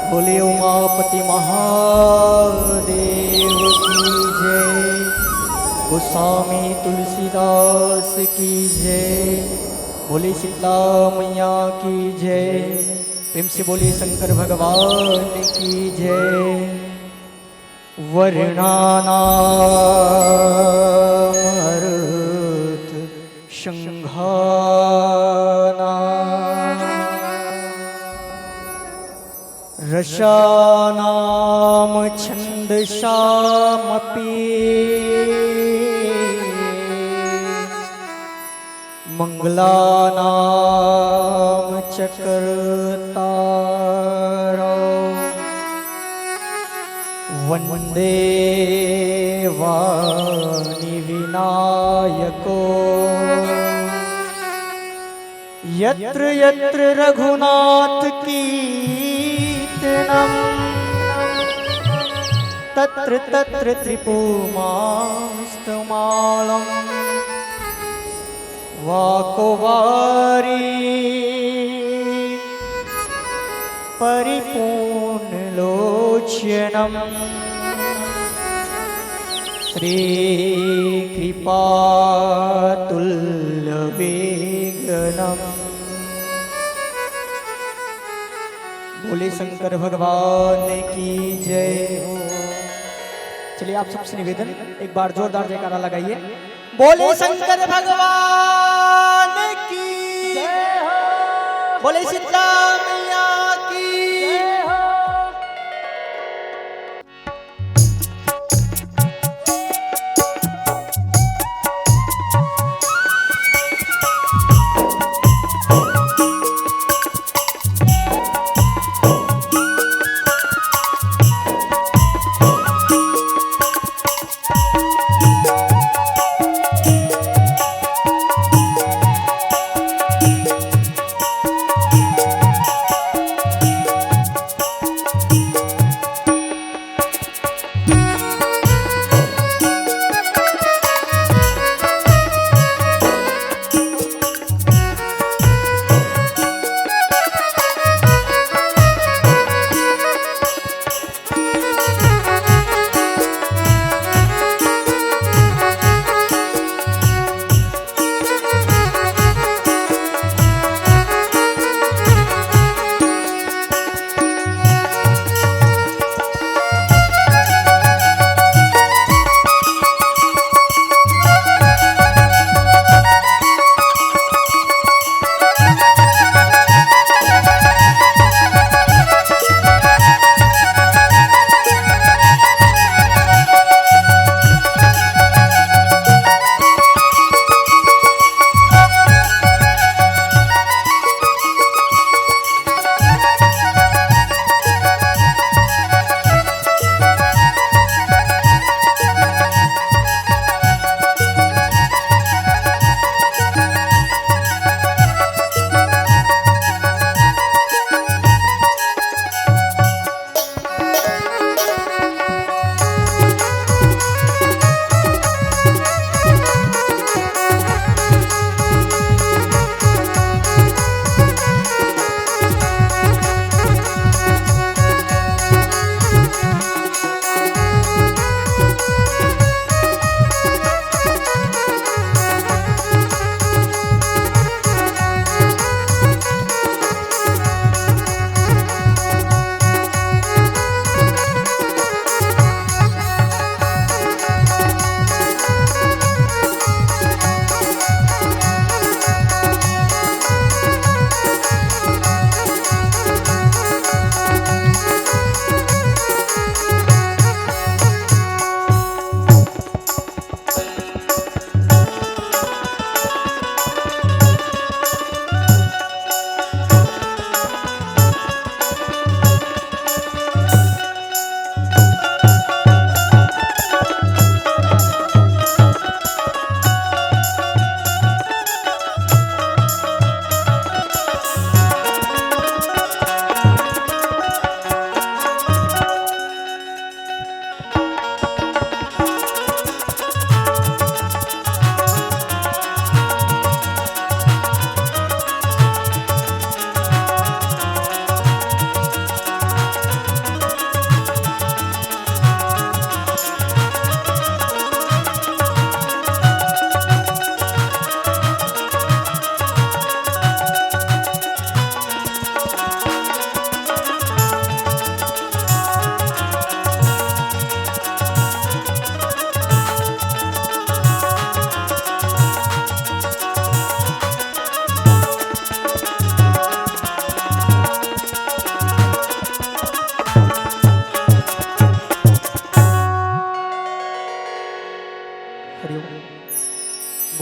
बोले उमापति महादेव की जय। गोस्वामी तुलसीदास की जय। बोले शीतला मैया की जय। प्रेम से बोले शंकर भगवान की जय। वर्णानामर्थ शंघाना रसानाम छंदसामपि मंगलानाम चक्रतारो वंदे वाणी विनायको यत्र यत्र रघुनाथ कीर्तनम् तत्र तत्र त्रिपुमास्तमालम् वाको वारी परिपूर्णलोचनम् श्रीकृपातुल्यवेगनम्। बोले शंकर भगवान की जय हो। चलिए आप सबसे निवेदन, एक बार जोरदार जयकारा लगाइए। बोले शंकर भगवान की जय हो। बोले शीतला मैया की जय हो।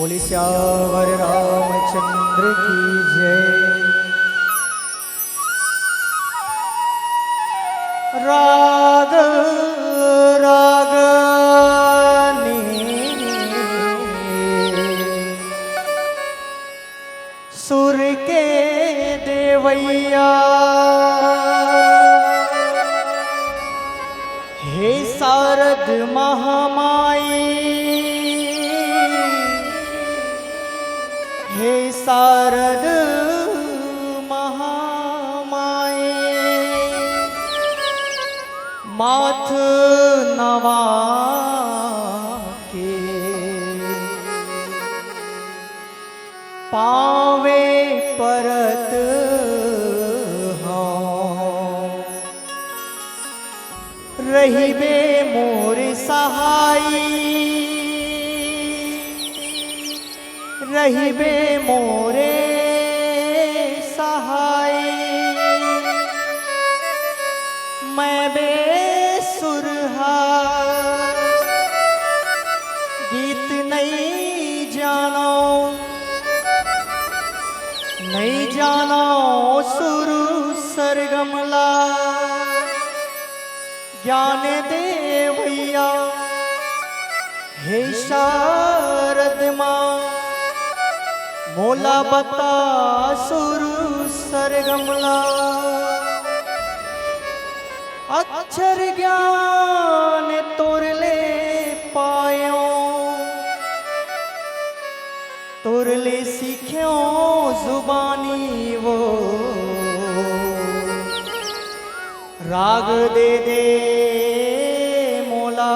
बोले श्यावर रामचंद्र की जय। राग रागनी सुर के देवैया हे शारद महामाई, हे शारद महामाई, माथ नवा के पावे परत रहिबे मोर सहाई, रहिबे मोरे सहाई। मैं बेसुरहा गीत नहीं जानो, नहीं जानो सुर सरगमला। ज्ञान दे भैया हे शारद माँ, मोला बता सुर सरगमला। अक्षर ज्ञान तोर ले पायो, तोर ले सीख्यो जुबानी वो। राग दे दे मोला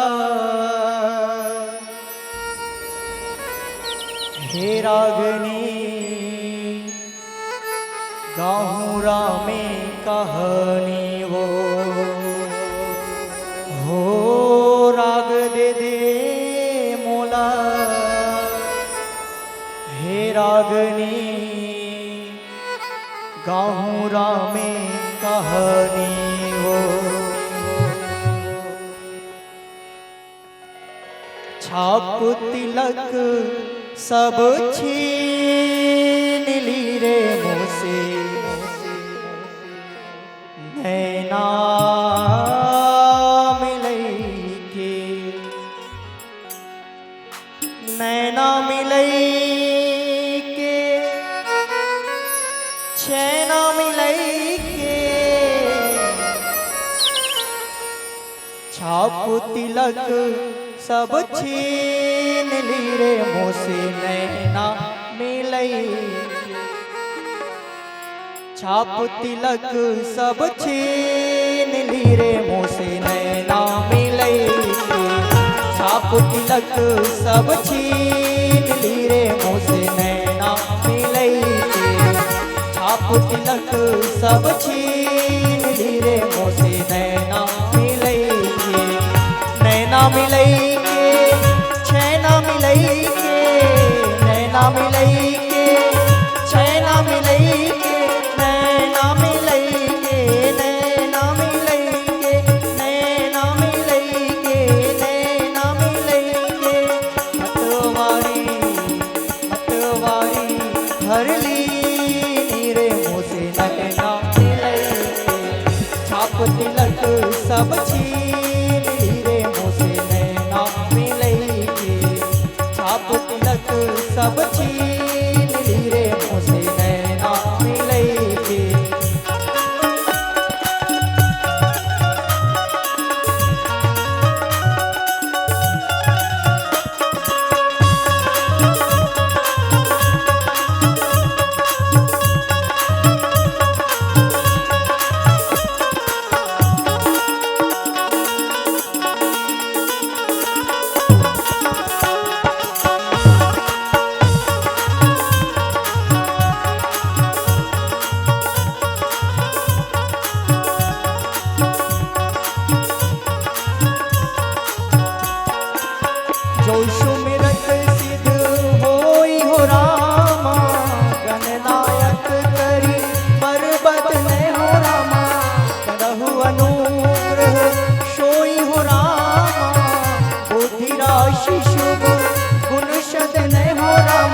हे रागनी, गाहूँ रामे कहानी वो। हो राग दे दे मोला हे रागनी, गाहूँ रामे कहानी वो। छाप तिलक सब छीन ली रे मुझसे, नैना मिलई के, नैना मिलई के, चैना मिलई के। छाप तिलक सब छीन ली रे मोसे, नैना मिलई। छाप तिलक सब छीन ली रे मोसे, नैना मिलई। छाप तिलक सब छीन ली रे मोसे, नैना मिलई। छाप तिलक सब छीन ली रे मोसे, नैना मिलई। नैना मिलई के, छैना मिलई के, नैना मिलई के, छैना मिलई के, नैना मिलई के, नैना मिलई के, नैना मिलई के, नैना मिलई के। मतवारी मतवारी हरली नीरे मोसे, नैना मिलई के। छाप तिलक सब छीन ली रे मोसे, नैना मिलई के। छाप तिलक सब छीन ली रे मोसे, नैना मिलई के। जो सुमिरत सिद्ध होई हो रामा, गणनायक करी पर्वत ने हो रामा। करहु अनुग्रह सोई हो रामा, बुद्धि राशि शुभ गुण शद ने हो रामा।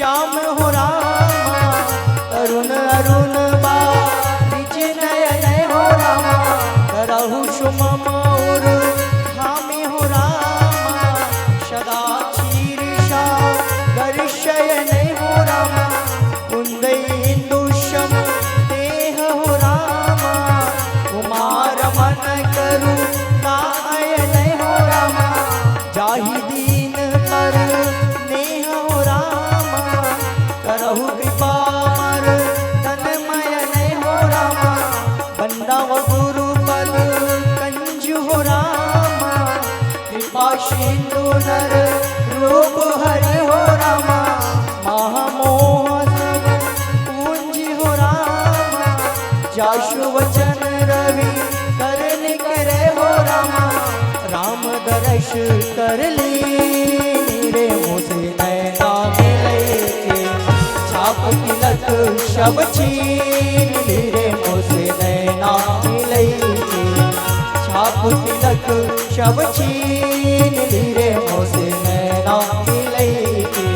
श्याम हो रामा अरुण अरुण बारिज नयन हो रामा करहु सुमम और धामे हो रामा सदा शीर्षा गर्शयन हो रामा कुंदइन्दुशम देह हो रामा कुमार मन करु नायन हो रामा जाहि दीन पर नेह हो रामा करहु कृपा मर तन्मयन हो रामा बंदाव गुरु पद कंजु हो रामा कृपा सिंधु नर रूप हरि हो रामा महामोह सब पूंज हो रामा जाशु वचन रवि कर निकरे हो रामा राम दर्श कर ली रे मुझे नैना मिले के छाप तिलक शब छीन ली रे मुझे नैना मिले के छाप तिलक शब छीन ली रे मुझे नैना मिले के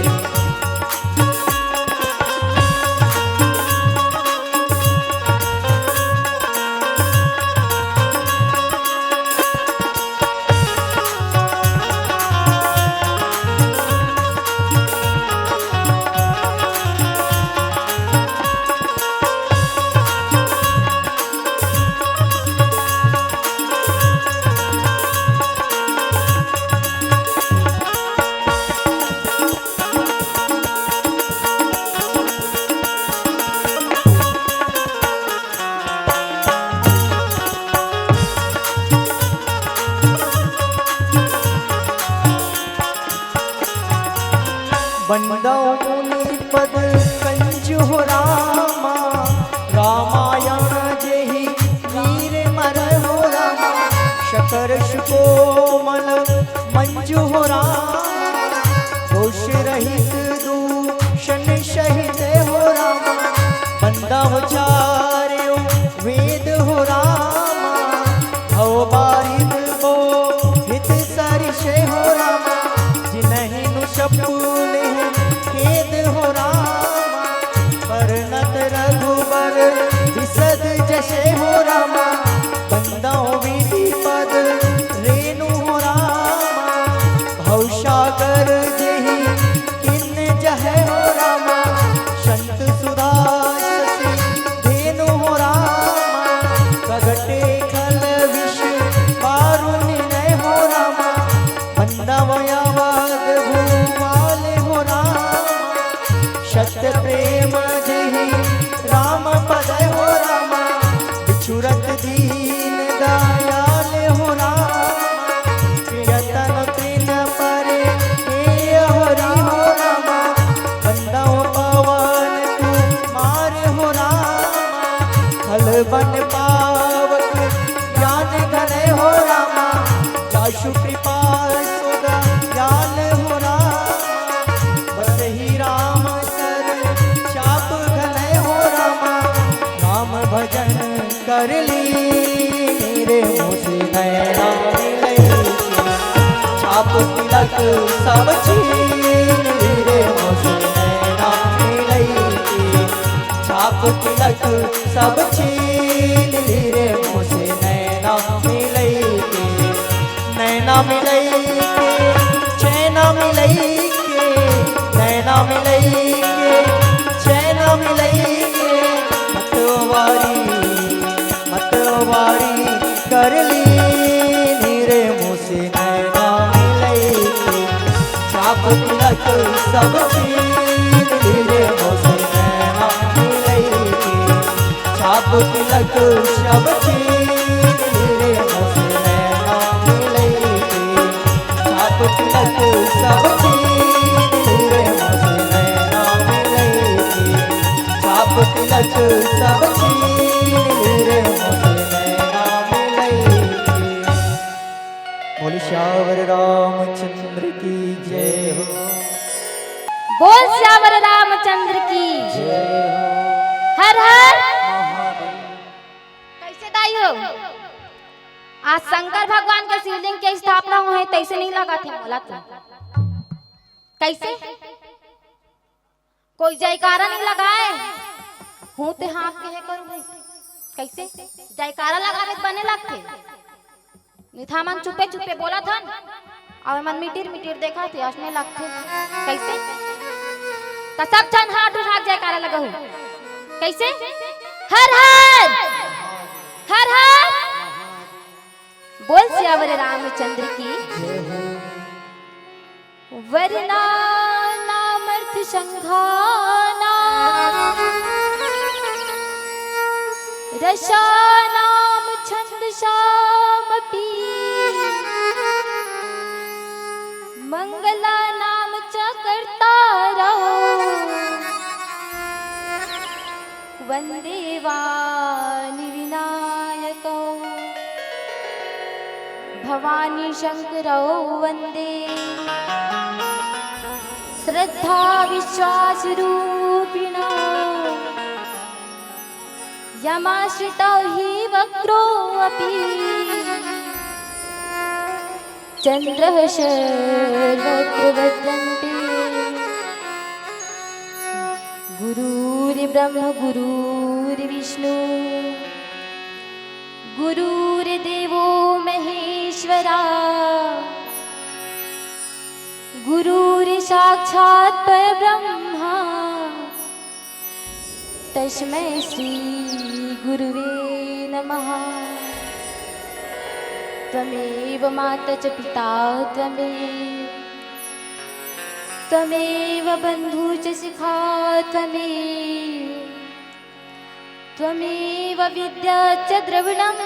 बंदाओ मुनि पद कंज हो रामा रामायण जेहि वीर मर हो रामा शकर कोमल मंजु हो रामा दोष रहित दूषण सहित हो रामा बंदाओ चार्यो वेद हो रामा भव बारिद बो हित सरिषे हो रामा जिन्हि नु शपुले खेद हो रामा परनत रघुबर विसद जशे हो रामा बंदाओ विधि पद रेणु हो रामा भवसागर जेहि किन जहे हो रामा संत सुधा शशि धेनु हो रामा प्रगटे खल विष कारुण्य नय हो रामा बंदावयावाद भूमाल हो रामा सत्य प्रेम जेहि राम पद हो रामा बिछुरत दीन दयाल हो रामा प्रियतन तृण परे हे हरि हो रामा बंदाओ पवन तू मार हो रामा हल बन पावक ज्ञान घन हो रामा जाशु कृपा सुदा ज्ञान हो रामा बस ही राम सर चाप घन हो रामा राम भजन कर ली मेरे मुझे नैना मिले छाप तिलक सब छीन ली रे मुझे नैना मिले छाप तिलक सब छीन ली रे मुझे नैना मिले नैना मिले चैना मिले नैना मिले चैना मिले मतवारी कर ली नीरे मुझसे नैना मिले छाप तिलक सब छीन ली रे मुझसे नैना मिले छाप तिलक सब छीन ली रे मुझसे नैना मिले छाप तिलक सब छीन ली रे मुझसे नैना मिले छाप तिलक सब छीन ली रे मुझसे नैना मिले बोल श्यावर रामचंद्र की जय हो बोल श्यावर रामचंद्र की जय हो हर हर महादेव कैसे दाई हो आज शंकर भगवान के शिवलिंग के स्थापना हुए तैसे नहीं लगा थे बोला तो कैसे कोई जयकारा नहीं लगाए हूँ ते हाँ कहे करूँ भाई कैसे जयकारा लगावे बने लगते निथा मन चुपे चुपे बोला था और मन मिटिर मिटिर देखा थे हंसने लगते कैसे तो सब जन हाथ उठा जयकारा लगाऊ कैसे हर हर हर हर बोल सियावर रामचंद्र की वरना नामर्थ संघाना रसा नाम छंद शामपि मंगला नाम च कर्तारा वंदे वाणि विनायकौ भवानी शंकरौ वंदे श्रद्धा विश्वास रूपिणौ यमाश्रितौ हि वक्रो अपि चंद्रः सर्वत्र वर्तन्ते गुरुर्ब्रह्म गुरुर्विष्णु गुरुर्देवो महेश्वरा गुरुर्साक्षात् परब्रह्मा तस्मै श्री गुरुवे नमः। त्वमेव माता च पिता त्वमेव बन्धु च शिखा त्वमेव विद्या च द्रविणं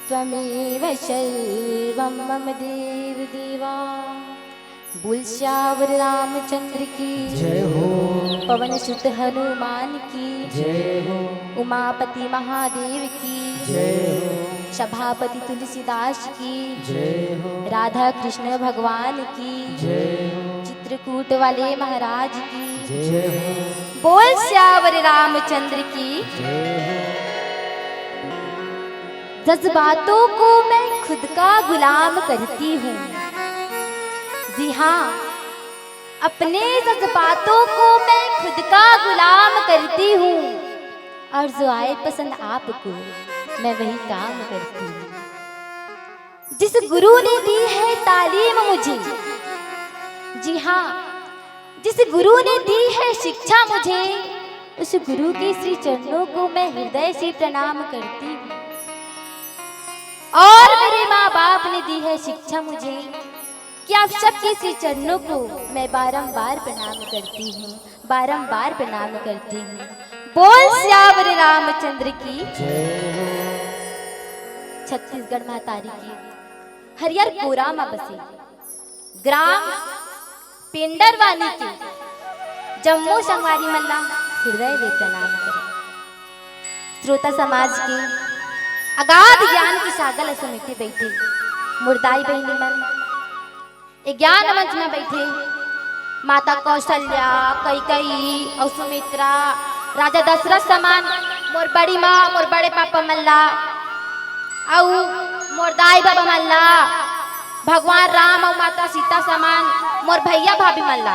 त्वमेव सर्वं मम देव देवा। बोल श्यावर रामचंद्र की जय हो, पवन सुत हनुमान की जय हो, उमापति महादेव की जय हो, सभापति तुलसीदास की जय हो, राधा कृष्ण भगवान की जय हो, चित्रकूट वाले महाराज की जय हो, बोल श्यावर रामचंद्र की जय हो। जज्बातों को मैं खुद का गुलाम करती हूँ। जी हाँ, अपने जज्बातों को मैं खुद का गुलाम करती हूँ और जो आए पसंद आपको मैं वही काम करती हूँ। जिस गुरु ने दी है तालीम मुझे, जी हाँ, जिस गुरु ने दी है शिक्षा मुझे, उस गुरु के श्री चरणों को मैं हृदय से प्रणाम करती हूँ। और मेरे माँ बाप ने दी है शिक्षा मुझे कि आप सबके श्री चरणों को मैं बारंबार प्रणाम करती हूँ, बारंबार प्रणाम करती हूँ। बोल श्यावर रामचंद्र की जय हो। छत्तीसगढ़ महतारी की हरियर कोरा में बसे ग्राम पिंडरवानी के जम्मू संगवारी मल्ला हृदय वे प्रणाम करें। श्रोता समाज के अगाध ज्ञान की सागल समिति बैठे मुर्दाई बहनी मन ज्ञान मंच में बैठे माता कौशल्या, कैकई और सुमित्रा, राजा दशरथ समान मोर बड़ी माँ, मोर बड़े पापा मल्ला और मोर दाई बाबा मल्ला, भगवान राम और माता सीता समान मोर भैया भाभी मल्ला।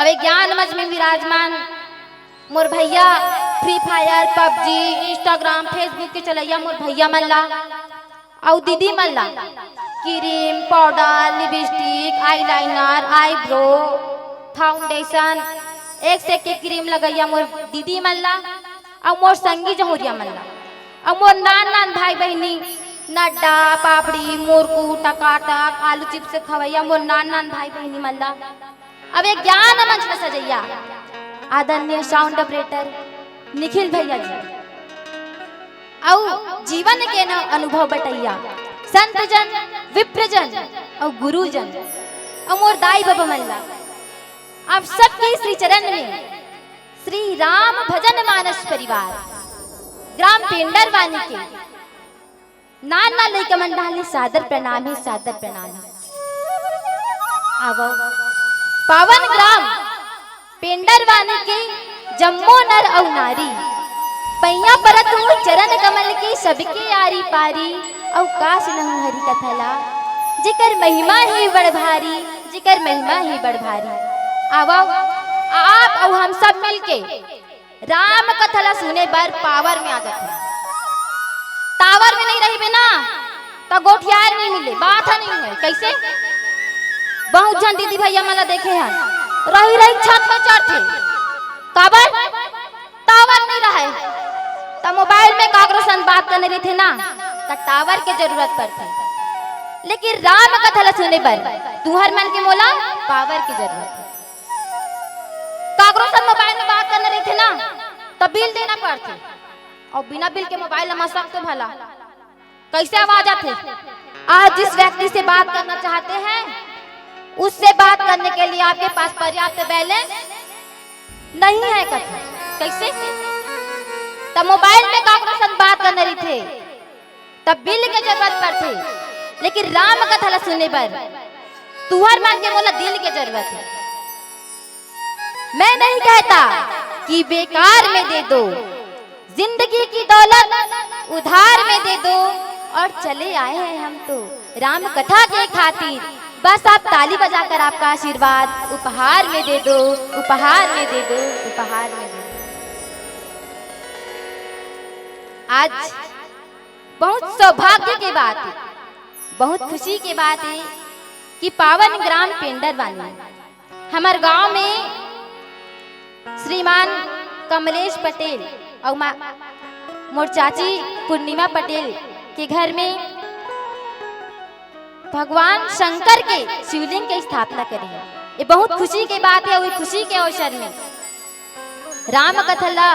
अब ज्ञान मंच में विराजमान मोर भैया Free Fire, PUBG, Instagram, Facebook के चलैया मोर भैया मल्ला और दीदी मल्ला cream, powder, lipstick, eyeliner, eyebrow, foundation, एक से एक क्रीम लगैया मोर दीदी मल्ला और मोर संगी जहुरिया मल्ला और मोर नान नान भाई बहनी नड्डा, पापड़ी, मुरकू, टकाटक, आलू चिप्स से खवैया मोर नान नान भाई बहनी मल्ला। अब एक ज्ञान मंच में सजैया आदरणीय साउंड ऑपरेटर निखिल भैया जी और जीवन के न अनुभव बटैया संत जन, विप्रजन और गुरुजन और मोर दाई बाबा मल्ला। आप सबके श्री चरण में श्री राम भजन मानस परिवार ग्राम पेंडरवानी के नाना लइका मंडल सादर प्रणाम है, सादर प्रणाम है। आवो पावन ग्राम पेंडरवानी के जम्मो नर और नारी पैया परत हूँ चरण कमल के सबके आरी पारी और काश न हूँ हरि कथला जिकर महिमा है बड़ भारी जिकर महिमा ही बड़ भारी। आवो आप और हम सब मिलके राम कथा सुने बर पावर में आ जाते। टावर में नहीं रही बिना तो गोठियार नहीं मिले, बात है नहीं है। कैसे बहुत जन दीदी भैया मला देखे हैं रही रही छत पे चढ़ते काबर टावर नहीं रहे तो मोबाइल में कागरो संग बात करने रही थे ना तो टावर के जरूरत पड़ती। लेकिन राम कथा सुने पर तुहर मन के मोला पावर की जरूरत है। कागरो संग मोबाइल में बात करने रही थे ना तो बिल देना पड़ती और बिना बिल के मोबाइल लगा सकते भला कैसे आवाज आते। आज जिस व्यक्ति से बात करना चाहते हैं उससे बात करने के लिए आपके पास पर्याप्त बैलेंस नहीं है कथा। कैसे तब मोबाइल में कागरों संग बात करने रही थे तब बिल की जरूरत पड़ती। लेकिन राम कथा सुनने पर तुहर मान के बोला दिल की जरूरत है। मैं नहीं कहता कि बेकार में दे दो, जिंदगी की दौलत उधार में दे दो और चले आए हैं हम तो राम कथा के खातिर। बस आप ताली बजाकर आपका आशीर्वाद उपहार में दे दो, उपहार में दे दो, उपहार में दे दो। आज बहुत सौभाग्य की बात है, बहुत खुशी की बात है कि पावन ग्राम पेंडर वाली हमारे गांव में श्रीमान कमलेश पटेल और मोर चाची पूर्णिमा पटेल के घर में भगवान शंकर के शिवलिंग की स्थापना करी है। ये बहुत खुशी की बात है। वही खुशी के अवसर में राम कथा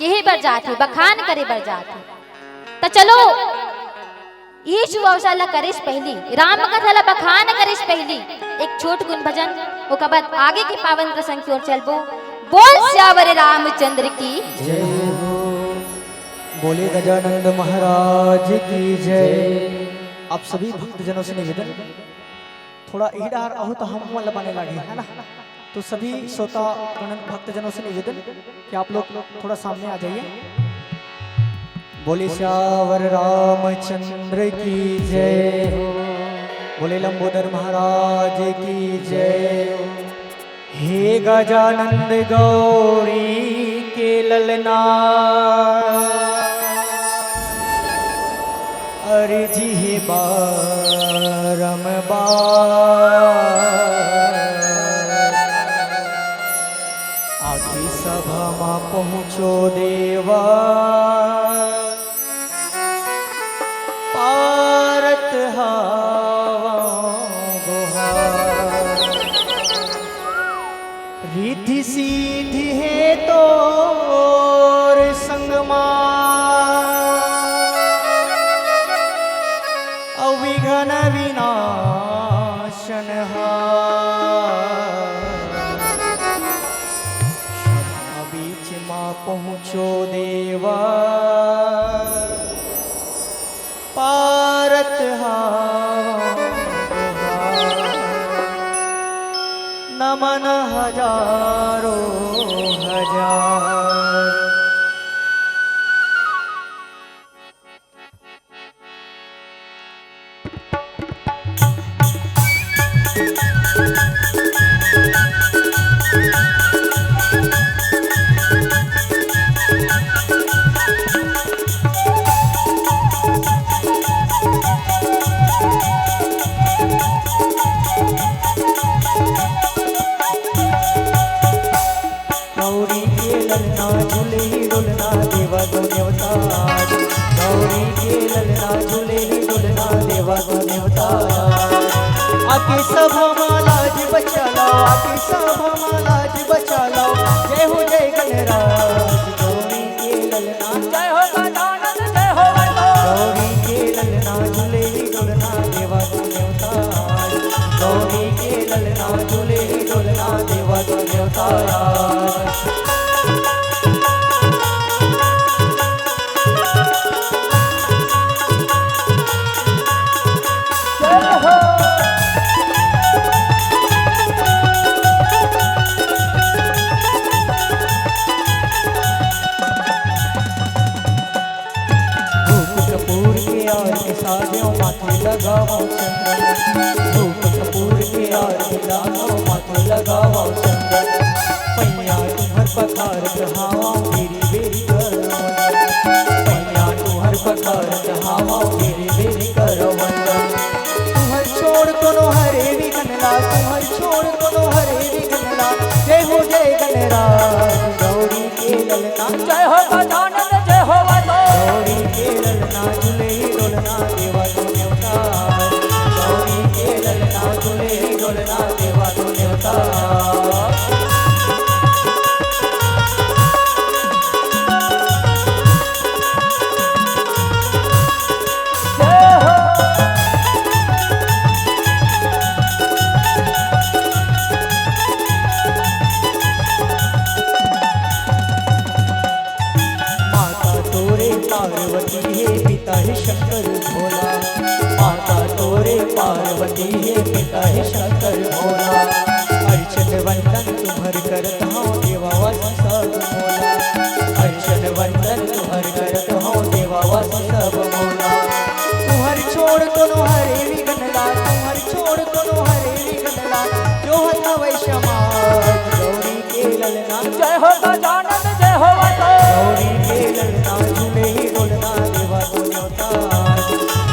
के बर जाते बखान करे बर जाते तो चलो ये शुभ अवसर ला करिस पहली राम कथा ला बखान करिस पहली एक छोट गुण भजन ओकर बाद आगे के पावन प्रसंग की ओर चलबो। बोल श्यावर रामचंद्र की जय हो, बोले गजानंद महाराज की जय। आप सभी भक्तजनों से निवेदन थोड़ा इधर आओ तो हम मन लगाने लगे है ना। तो सभी श्रोता भक्तजनों से निवेदन कि आप लोग थोड़ा सामने आ जाइए। बोले श्यावर रामचंद्र की जय हो, बोले लंबोदर महाराज की जय हो। हे गजानंद गौरी के ललना अर्जी है बारंबार, आखी सभा में पहुँचो देवा पारत हवा गुहार। रिद्धि सीधी है तो संगमा अविघ्न विनाशन बीच माँ पहुँचो देवा पारत नमन हजारों हजार। गौरी के ललना झूले ही डुलना देवा को न्योताज। गौरी के ललना झूले ही डुलना देवा को न्योताज। आके सभा मालाज बचा लो, आके सभा मालाज बचा लो। जय हो जय गणराज गौरी के ललना, जय हो गजानन जय हो गौरी के ललना झूले ही डुलना देवा को न्योताज। गौरी के ललना झूले ही डुलना देवा को न्योताज। साजों माथे लगाओ चंद्रमा, धूप कपूर के आर मिलाओ माथे लगाओ चंदन पैया तुम्हर पखार चढ़ावा बेरी बेरी करो पैया तुम्हर पखार चढ़ावा बेरी बेरी करो तुम्हर छोड़ कोनो हरे विघ्नला तुम्हर छोड़ कोनो हरे विघ्नला जय हो गणराज गौरी के ललना जय हो गजानन जय हो गौरी के ललना झूले डोलना देवा तो न्योता गौरी के ललना झूले डोलना देवा तो न्योता पार्वती है पिता है शंकर भोला माता तोरे पार्वती है पिता है शंकर भोला अर्चन वंदन तुम्हर करत हूँ देवावत सब मोला अर्चन वंदन तुम्हर करत हूँ देवावत सब मोला तुम्हर छोड़ कोनो हरे विघ्नला तुम्हर छोड़ कोनो हरे विघ्नला जो हता वै समाज गौरी के ललना जय हो गजानन जय हो गौरी के ललना झूले ही डोलना देवा तो न्योता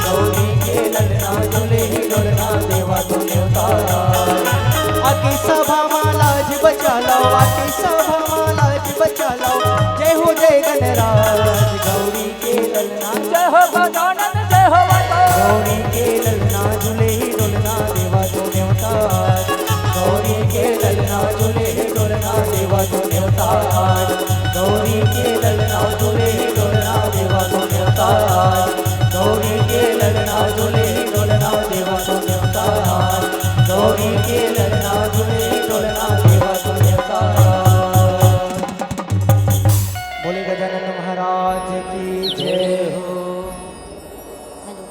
गौरी के ललना झूले ही डोलना देवा तो न्योता आके सभा मालाज बचा लो आके सभा मालाज बचा लो जय हो गणराज गौरी के ललना जय हो गजानन जय हो गौरी के ललना झूले ही डोलना देवा तो न्योता गौरी के ललना झूले ही डोलना देवा तो न्योता गौरी के ललना झूले ही डोलना देवा तो न्योता गौरी के ललना झूले ही डोलना देवा तो न्योता गौरी के ललना झूले ही डोलना देवा तो न्योता बोले गजानन महाराज की जय हो हेलो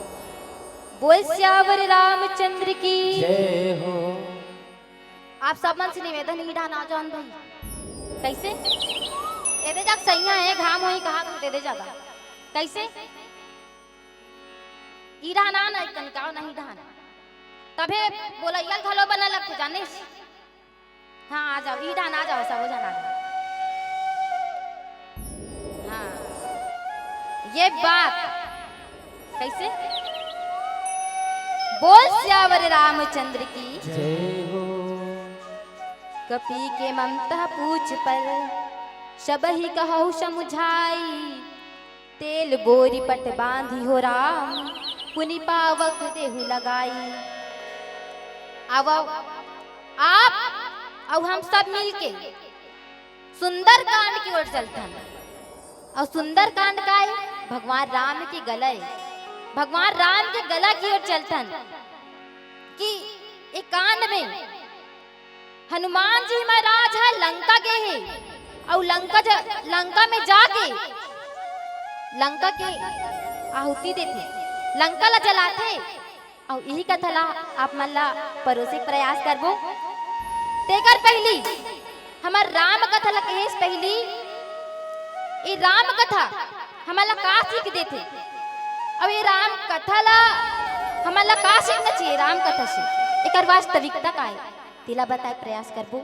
बोल श्यावर रामचंद्र की जय हो आप सब मन से निवेदन ही डाना जान भाई कैसे एदे जाक सैया है घाम होई कहा तो दे दे जागा कैसे ईरा ना ना कनकाव नहीं ढान तबे बोला यल घलो बना लगते जाने हाँ आ जाओ ईरा ना जाओ सब हो जाना हाँ ये बात कैसे बोल श्यावर रामचंद्र की जय हो कपी के ममता पूछ पर सबही कहु समुझाई तेल बोरी पट बांधी हो राम पुनि पावक देहु लगाई अब आप और हम सब मिलके सुंदर कांड की ओर चलते और सुंदर कांड का है भगवान राम के गले भगवान राम के गला की ओर चलते कि एक कांड में हनुमान जी महाराज है लंका गए हैं और लंका में जाके लंका के आहुति देते लंका ला जलाते और यही कथा ला आप मन ला परोसे प्रयास करबो तेकर पहली हमार राम कथा ला कहेस पहली ये राम कथा हमारा का सीख देते अब ये राम कथा ला हमारा का सीखना चाहिए राम कथा से एक वास्तविकता का है तिला बताए प्रयास करबो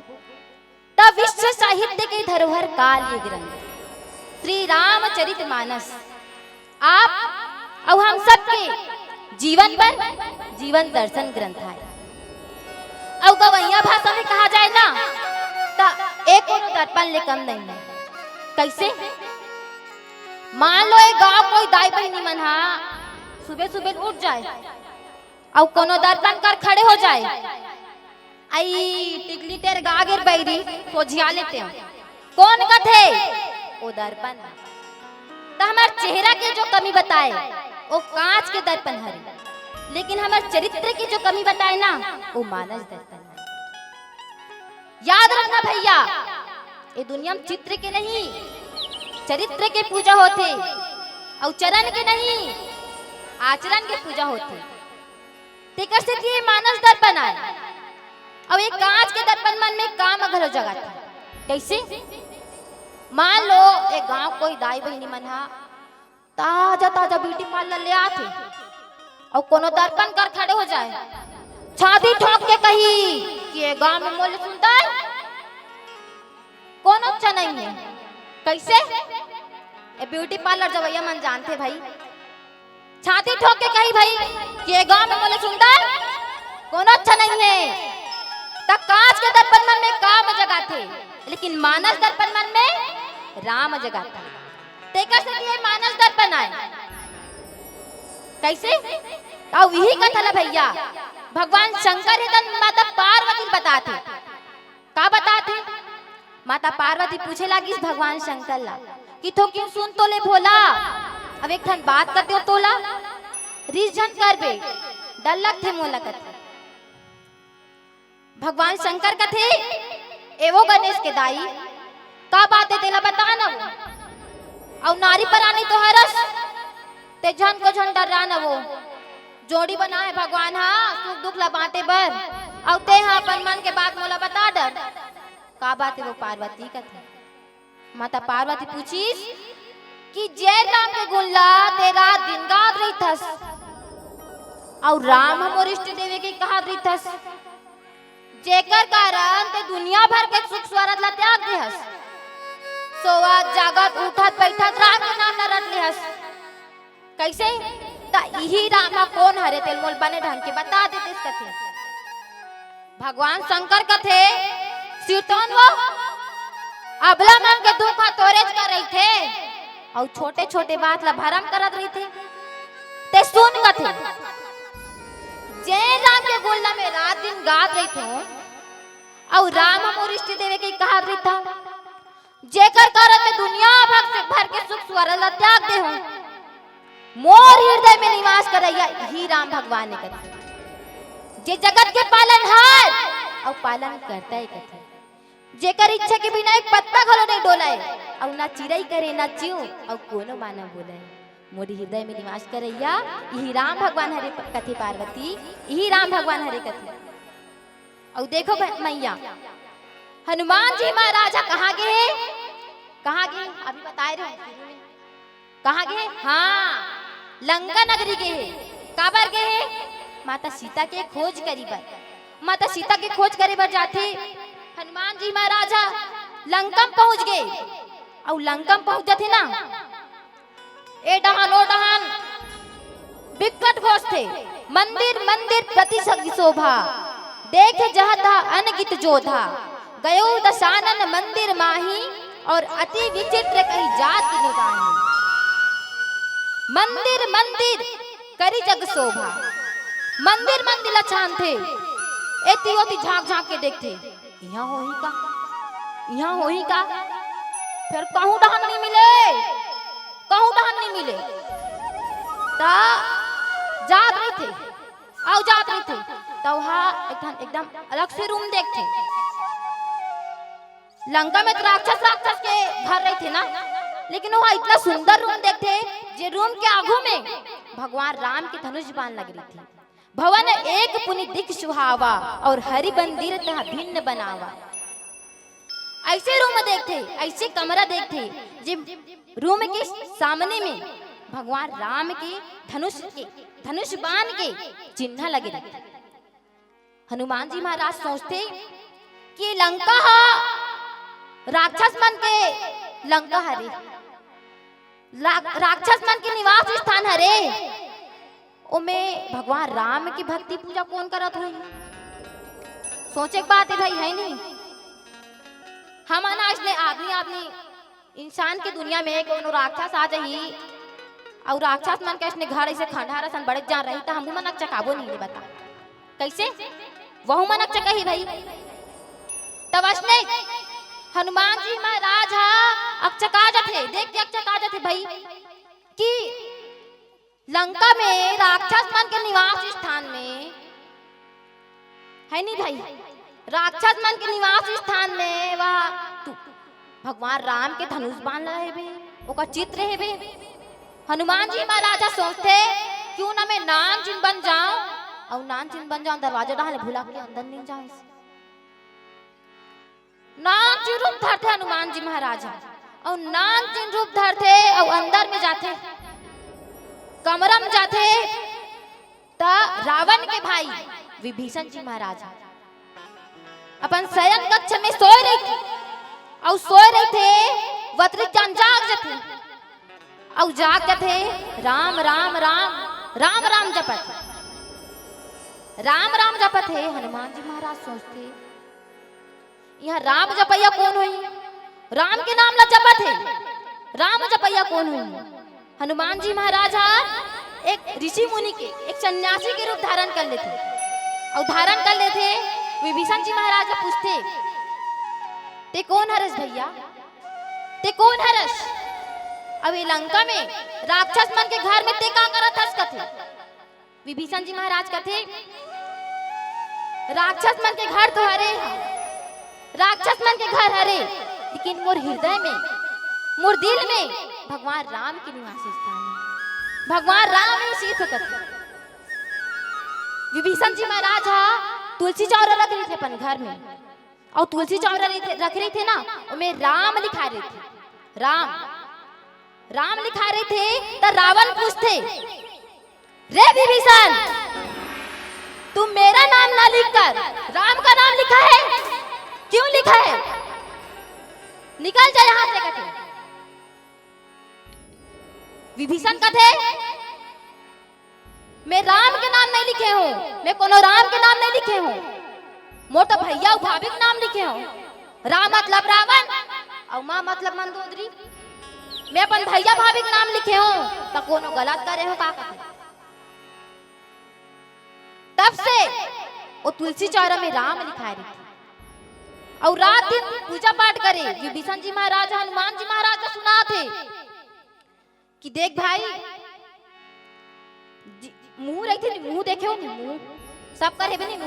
तब विश्व साहित्य के धरोहर काल ये ग्रंथ श्री रामचरितमानस आप और हम सबके जीवन पर जीवन दर्शन ग्रंथ है और गवैया भाषा में कहा जाए ना तो एक कोनो दर्पण ले कम नहीं है कैसे मान लो एक गांव कोई दाई बहनी मन हा सुबह सुबह उठ जाए और कोनो दर्पण कर खड़े हो जाए आई टिकली तेर गागर बैरी तो झिया लेते हैं कौन कथे वो दर्पण तो हमारे चेहरा के जो कमी बताए वो कांच के दर्पण हरे लेकिन हमारे चरित्र की जो कमी बताए ना वो मानस दर्पण याद रखना भैया ये दुनिया में चित्र के नहीं चरित्र के पूजा होते और चरण के नहीं आचरण के पूजा होते तेकर से कि मानस दर्पण आए और एक कांच के दर्पण मन में काम अगर हो जगह था कैसे मान लो एक गांव कोई दाई बहनी मन हा ताजा ताजा ब्यूटी पार्लर ले आते और कोनो दर्पण कर खड़े हो जाए छाती ठोक के कही कि ये गांव में मोल सुंदर कौन अच्छा नहीं है। कैसे? ये ब्यूटी पार्लर जवैया मन जानते भाई। छाती ठोक के कही भाई कि ये गांव में मोल सुंदर कौन अच्छा नहीं है। तब कांच के दर्पण मन में काम जगाते, लेकिन मानस दर्पण मन में राम जगाता। तेकर से ये मानस दर्पण आए कैसे? और यही कथा ला भैया भगवान शंकर है माता पार्वती बताते। का बताते? माता पार्वती पूछे लगी भगवान शंकर ला कि तो क्यों सुन तो ले भोला, अब एक ठन बात करते हो तोला रीझन कर बे डर लगते मोला कथे। भगवान शंकर कथे एवो गणेश के दाई का बात है तेला बता न वो, और नारी पर आनी तो हरस ते झन को झन डर रहा न वो। जोड़ी बना है भगवान हाँ सुख दुख ला बांटे बर, और ते हाँ अपन मन के बात मोला बता डर का बात है वो पार्वती कथे। माता पार्वती पूछीस कि जय राम के गुण ला तेरा दिन गात रही थस, और राम हमोर इष्ट देवे के कहा रही थस, जेकर कारण ते दुनिया भर के सुख स्वारत ला त्याग देहस। सोवत जागत उठत बैठत राम के नाम ला रट लेहस। कैसे? ता यही रामा कौन हरे तेल मोल बने ढंग के बता देते इस कथे। भगवान शंकर कथे सिरतोन हो अबला मन के दुख तोरेज कर रही थे, और छोटे छोटे बात ला भरम करत रही थे। ते सुन कथे जय राम के गुण में रात दिन गात रही थो, और राम हमोर इष्ट देवे के कहा रही था, जेकर कारण में दुनिया भर के सुख स्वर्ग त्याग दे हूं, मोर हृदय में निवास करैया ही राम भगवान ने कथे। जे जगत के पालनहार और पालन करता है कथे, जेकर इच्छा के बिना एक पत्ता घलो नहीं डोलाए, और ना चिड़ई करे ना चिऊ और कोनो मानव बोले। मोरी हृदय में निवास करैया यही राम भगवान हरे कथे पार्वती, यही राम भगवान हरे कथे। और देखो मैया हनुमान जी महाराजा कहाँ गए? कहाँ गए? अभी बताए रहे कहाँ गए? हाँ लंका नगरी गए। काबर गए? माता सीता के खोज करी बर। माता सीता के खोज करे बर जाते हनुमान जी महाराजा लंकम पहुंच गए। और लंकम पहुंच जाते ना ए डहान ओ डहान विकट घोष थे, मंदिर मंदिर प्रति सगी शोभा, देखे जहता अनगित जोधा, गयो दशानन मंदिर माही, और अति विचित्र कही जात निगाही। मंदिर मंदिर करी जग शोभा, मंदिर मंदिर अछान थे, एती ओती झांक झांक के देखते यहाँ हो ही का, यहाँ हो ही का। फिर कहूं डहान नहीं मिले, कहूं डहान नहीं मिले, ता जात रहे थे आओ जात रहे थे, तो वहाँ एकदम अलग से रूम देखते। लंका में तो राक्षस राक्षस के घर रहे थे ना, लेकिन वहाँ इतना सुंदर रूम देखते जे रूम के आगू में भगवान राम की धनुष बाण लग रही थी। भवन एक पुनि दिख सुहावा, और हरि मंदिर तह भिन्न बनावा। ऐसे रूम देखते, ऐसे कमरा देखते जे रूम के सामने में भगवान राम के धनुष बाण के चिन्ह लगे रहते। हनुमान जी महाराज सोचते कि लंका राक्षस मन के लंका हरे, राक्षस मन के निवास स्थान हरे, ओमे भगवान राम की भक्ति पूजा कौन करत होई? सोचे बात है भाई, है नहीं? हम अनाज ने आदमी इंसान के दुनिया में कोनो राक्षस आ जाही, और राक्षस मन के घर ऐसे खंडारा सन बड़े जान रही, तो हमहू मनक चकाबो नहीं बता कैसे? वहू मनक चकही भाई। तब असने हनुमान जी महाराज अक्षका जाते, देख के अक्षका जाते भाई कि लंका में राक्षस मन के निवास स्थान में, है नहीं भाई, राक्षस मन के निवास स्थान में वह भगवान राम के धनुष बाण रहे बे, ओका चित्र है बे। हनुमान जी महाराजा सोचते क्यों ना मैं नान चिन्ह बन जाऊं, और नान चिन्ह बन जाऊं, दरवाजा डाले भुला के अंदर नहीं जाऊं। नान चिन्ह रूप धरते हनुमान जी महाराजा, और नान चिन्ह रूप धरते और अंदर में जाते, कमरा में जाते, ता रावण के भाई विभीषण जी महाराज अपन शयन कक्ष में सोए रही थी और सोए रहे थे वत्रिक जान जाग जाते और जाग के थे राम राम राम राम राम जपत राम राम जपत है। हनुमान जी महाराज सोचते यहाँ राम जपैया कौन हुई, राम के नाम ला जपत है, राम जपैया कौन हुई। हनुमान जी महाराज एक ऋषि मुनि के एक सन्यासी के रूप धारण कर लेते और धारण कर लेते विभीषण जी महाराज से पूछते ते कौन हरस भैया, ते कौन हरस। अब ये लंका में राक्षस मन के घर में ते का करत हस कथे। विभीषण जी महाराज कथे राक्षस मन के घर तो हरे हैं, राक्षस मन के घर हरे, लेकिन मोर हृदय में मोर दिल में भगवान राम के निवास स्थान है, भगवान राम ही शीत कथे। विभीषण जी महाराज तुलसी चौरा रख रहे थे अपन घर में और तुलसी चौरा रख रहे थे ना, उनमें राम लिखा रहे थे, राम राम लिखा रहे थे। तो रावण पूछते रे विभीषण तुम मेरा नाम ना लिखकर राम का नाम लिखा है, क्यों लिखा है, निकल जा यहां से कथे। विभीषण कथे मैं राम के नाम नहीं लिखे हूं, मैं कोनो राम के नाम नहीं लिखे हूं, मोर तो भैया भाभी के नाम लिखे हूं। राम मतलब रावण और मां मतलब मंदोदरी, मैं अपन भैया भाभी के नाम लिखे हूं तो कोनो गलत करे हो का कथे। तब से वो तुलसी चौरा में राम लिखा रही थी और रात दिन पूजा पाठ करे। विभीषण जी महाराज हनुमान जी महाराज को सुना थे कि देख भाई मुंह रही थे, मुंह देखे हो नहीं, मुंह सब करे भी नहीं,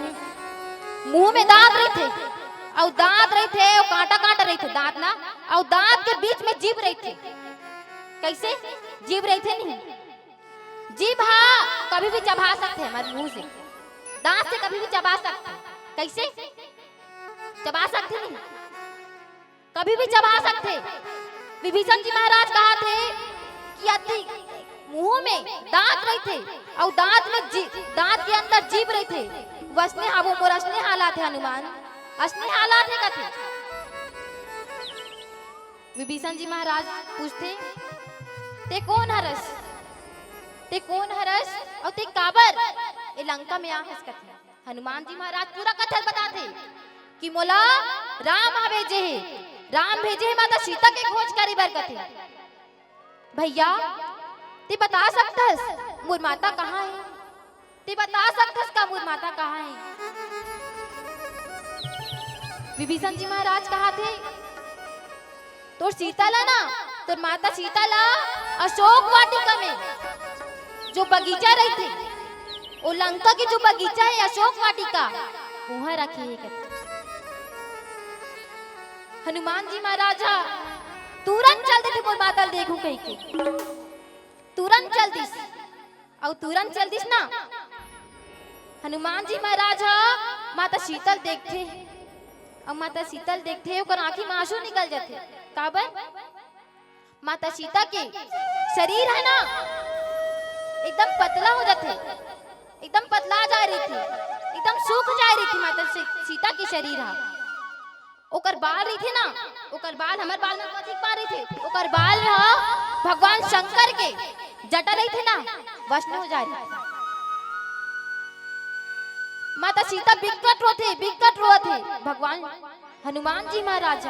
मुंह में दांत रहे थे और दांत रहे थे और कांटा कांटा रहे थे दांत ना, और दांत के बीच में जीभ रहे थे। कैसे जीभ रहे थे नहीं, जीभ हाँ कभी भी चबा सकते हैं हमारे मुंह से, दांत से कभी भी चबा सकते हैं। कैसे चबा सकते नहीं, कभी भी चबा सकते। विभीषण जी महाराज कहा थे कि यदि मुंह में दांत रहे थे और दांत के अंदर जीभ रहे थे, वसने हावो मोर असने हालात है हनुमान, असने हालात है कथे। विभीषण जी महाराज पूछते ते कौन हरस, ते कौन हरस और ते काबर ए लंका में आहस कथे। हनुमान जी महाराज पूरा कथा बताते कि मोला राम भेजे है, राम भेजे है माता सीता के खोज करी बर कथे। भैया ते बता सकतस मोर माता कहाँ है, ते बता सकतस का मोर माता कहाँ है। विभीषण जी महाराज कहा थे तोर सीता ला ना, तोर माता सीता ला अशोक वाटिका में जो बगीचा रही थी, वो लंका की जो बगीचा है अशोक वाटिका वहां रखी है कथे। हनुमान जी महाराज तुरंत चल देते मोर माता देखू कहीं के, तुरंत चल दिस और तुरंत चल दिस ना। हनुमान जी महाराज माता शीतल देखते और माता शीतल देखते ओकर आंखी में आंसू निकल जाते। काबर माता सीता के शरीर है ना एकदम पतला हो जाते, एकदम पतला जा रही थी, एकदम सूख जा रही थी माता सीता की शरीर हा। ओकर बाल रही थे ना, ओकर बाल हमार बाल में अधिक पा रहे थे, ओकर बाल भगवान शंकर के जटा रही थे ना वैष्णो हो जा रही। माता सीता बिकट रोते भगवान हनुमान जी महाराज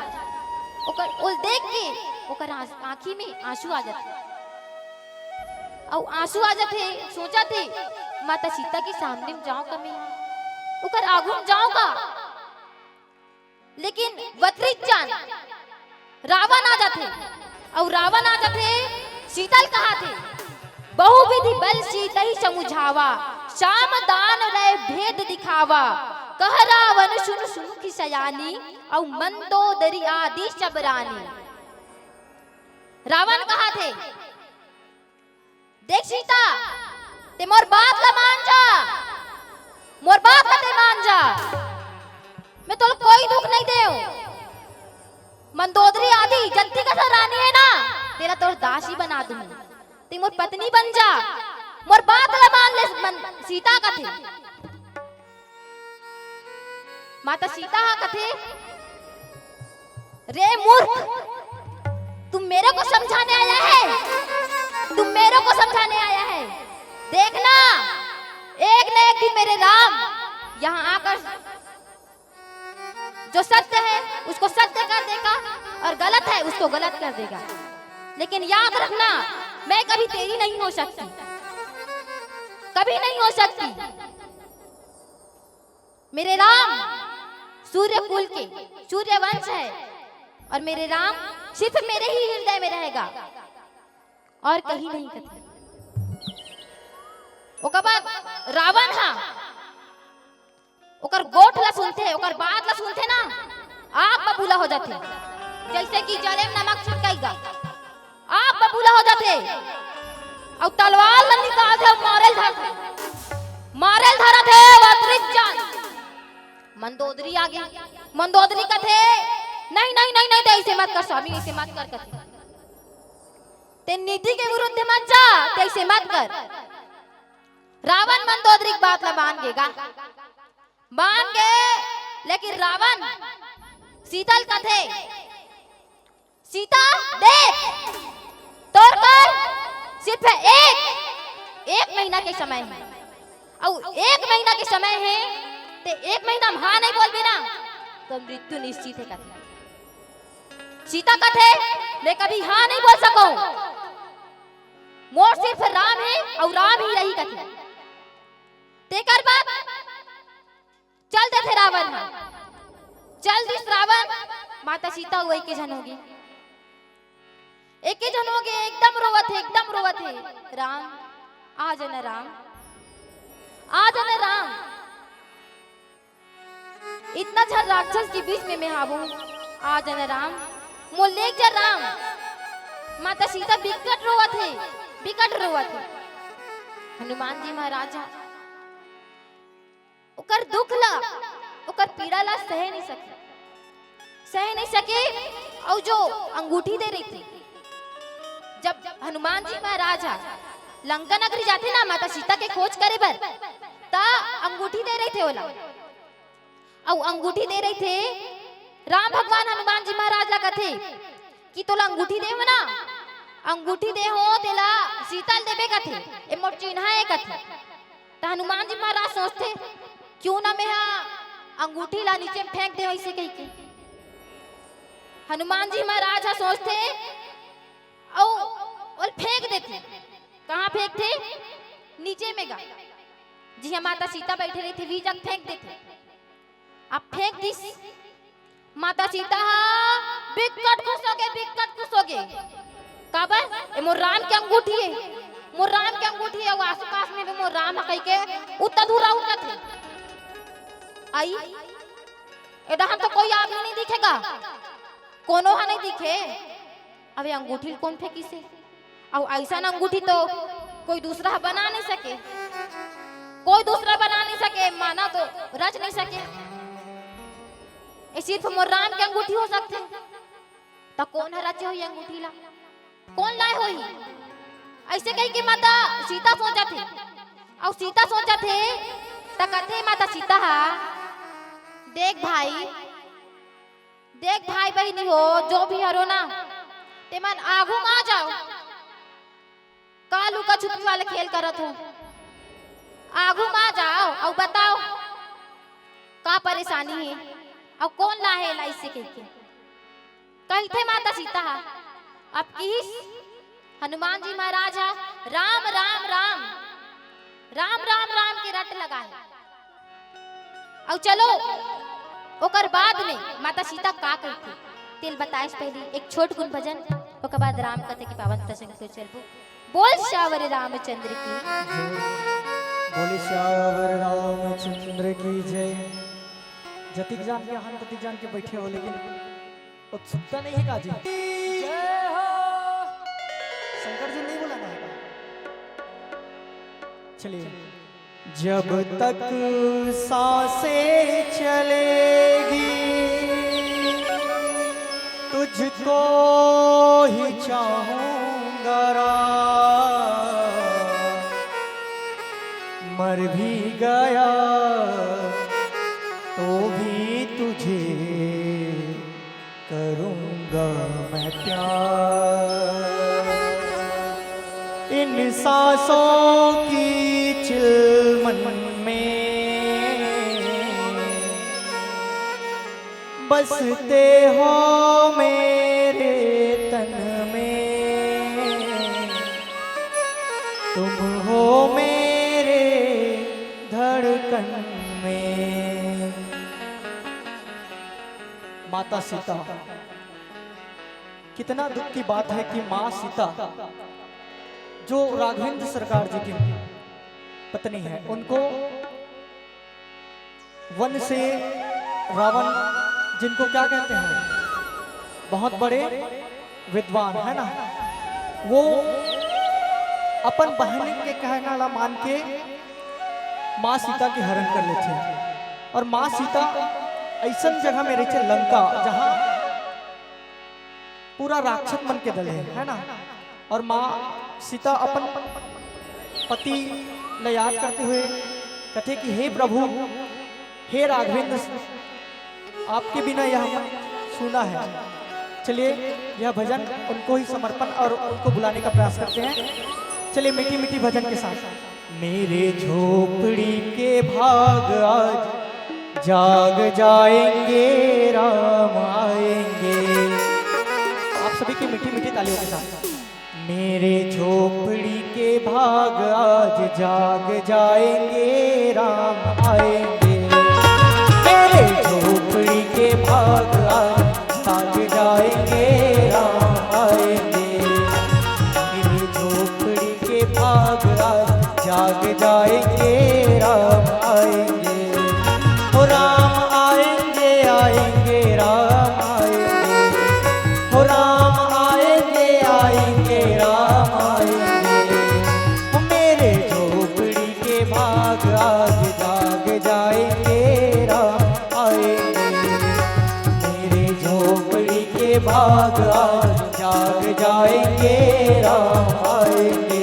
ओकर उल देख के ओकर आंखी में आंसू आ जाते और आंसू आ जाते। सोचा थे माता सीता के सामने जाऊं का मैं, ओकर आगू जाऊं का, लेकिन वत्रिक जान रावण आ जाते और रावण आ जाते। शीतल कहा थे बहुविधि बल सीता ही समुझावा, श्याम दान रहे भेद दिखावा, कह रावण सुन सुन की सयानी और मंदोदरी आदि शबरानी। रावण कहा थे देख सीता ते मोर बात ला मान जा, मोर बात ला ते मान जा, मैं तो कोई दुख नहीं दे। मंदोदरी आदि जल्दी का रानी है ना, तेरा तो दासी बना दूंगी, ते मोर पत्नी बन जा, मोर बात ला मान ले सीता का थे। माता सीता हा कथे रे मूर्ख, तुम मेरे को समझाने आया है, तुम मेरे को समझाने आया है। देखना एक न एक दिन मेरे राम यहाँ आकर जो सत्य है उसको सत्य कर देगा और गलत है उसको गलत कर देगा। लेकिन याद रखना मैं कभी तेरी नहीं हो सकती, कभी नहीं हो सकती। मेरे राम सूर्य कुल के सूर्य वंश है और मेरे राम सिर्फ मेरे ही हृदय में रहेगा और कहीं नहीं कथे। ओकर बाद रावण हा ओकर गोठ ला सुनते, ओकर बात ला सुनते ना आप बबूला हो जाते, जैसे कि जले में नमक छिड़काएगा आप बबूला हो जाते और तलवार ला निकाल दे मारेल धरा थे अतरिक्त जान। मंदोदरी आ गया, मंदोदरी कथे नहीं नहीं नहीं नहीं ऐसे मत कर स्वामी, ऐसे मत कर कथे ते नीति के विरुद्ध मत जा, ऐसे मत कर। रावण मंदोदरी की बात ला मान के लेकिन रावण सीतल कथे सीता देख तोड़ कर सिर्फ एक महीना के समय है और एक महीना के समय है ते एक महीना हम हाँ नहीं बोल ना तो मृत्यु निश्चित है कथे। सीता कथे मैं कभी हाँ नहीं बोल सको, मोर सिर्फ राम है और राम ही रही कथे। तेकर बाद चल दे थे रावण, चल दिस रावण माता सीता वही के जन होगी, एक ही जन होगे एकदम रोवत है राम आ जाना राम आ जाना राम। इतना झर राक्षस के बीच में मैं आबू आ जाना राम मोल ले जा राम। माता सीता बिकट रोवत है। हनुमान जी महाराजा ओकर दुख ला ओकर पीड़ा ला सह नहीं सके और जो अंगूठी दे रही थी जब हनुमान जी महाराजा लंका नगरी जाते ना माता सीता के खोज करे बर ता अंगूठी दे रहे थे ओला और अंगूठी दे रहे थे राम भगवान हनुमान जी महाराज ला कथे कि तोला अंगूठी देव ना अंगूठी दे हो तेला सीतल देवे कथे ए मोर चिन्हा है कथे। तो हनुमान जी महाराज सोचते क्यों ना मैं अंगूठी ला नीचे फेंक दे वैसे कह के। हनुमान जी महाराज सोचते और फेंक देते, कहाँ फेंकते नीचे में गा जी माता सीता बैठे रही थी वीजक फेंक देते। अब फेंक दिस माता सीता बिकट खुश हो गए काबर मोर राम के अंगूठी है, मोर राम के अंगूठी है वो आसपास में भी मोर राम कह के उतना दूर उठत है आई एडा तो कोई आदमी नहीं दिखेगा, कोनो हा नहीं दिखे। अब अंगूठी कौन फेंकी से और ऐसा अंगूठी तो कोई दूसरा बना नहीं सके, माना तो रच नहीं सके, सिर्फ मोर राम के अंगूठी हो सकते। तो कौन है रचे हुई अंगूठी ला, कौन लाए हुई ऐसे कही कि माता सीता सोचा थे और सीता सोचा थे तो कहते माता सीता देख भाई बहनी हो जो भी हरो ना ते मन आगू आ जाओ कालू का छुपी वाले खेल करत हो आगू आ जाओ और बताओ का परेशानी है और कौन लाहे लाई से कही थे माता सीता अब किस हनुमान जी महाराज राम राम राम राम राम राम के रट लगाए और चलो ओकर बाद में माता सीता का कहती तिल बताए पहले एक छोट गुण भजन ओकर बाद राम कथे की पावन प्रसंग से चलबो। बोल श्यावर रामचंद्र की बोले श्यावर रामचंद्र की जय। जतिक जान के हम ततिक जान के बैठे हो लेकिन उत्सुकता नहीं है काजी। जय हो शंकर जी नहीं बुलाना है चलिए। जब तक सांसें चलेगी तुझको ही चाहूंगा मर भी गया तो भी दूंगा मैं प्यार। इन सांसों की चिलमन में बसते हो मेरे तन में, तुम हो मेरे धड़कन में। माता सीता, कितना दुख की बात है कि माँ सीता जो राघवेंद्र सरकार जी की पत्नी है, उनको वन से रावण, जिनको क्या कहते हैं, बहुत बड़े विद्वान है ना, वो अपन बहन के कहना मान के माँ सीता की हरण कर लेते हैं। और माँ सीता ऐसा जगह में रहे लंका, जहां पूरा राक्षस मन के दल है ना। और माँ सीता अपन पति ने याद करते हुए कहते कि हे प्रभु, हे राघवेंद्र, आपके बिना यह सुना है। चलिए यह भजन उनको ही समर्पण और उनको बुलाने का प्रयास करते हैं। चलिए मीठी मीठी भजन के साथ। मेरे झोपड़ी के भाग आज जाग जाएंगे, राम आएंगे। आप सभी की मीठी मीठी तालियों के साथ। मेरे झोपड़ी के भाग आज जाग जाएंगे, राम आएंगे। मेरे झोपड़ी के भाग आज जाग जाएंगे, राम आएंगे। मेरे झोपड़ी के भाग आज जाग जाएंगे, राम आएंगे। हो राम आएंगे, आएंगे राम आएंगे। हो राम आएंगे, आएंगे राम आएंगे। मेरे झोपड़ी के भाग आज जाग जाएंगे, राम आएंगे। मेरे झोपड़ी के भाग आज जाग जाएंगे, राम आएंगे।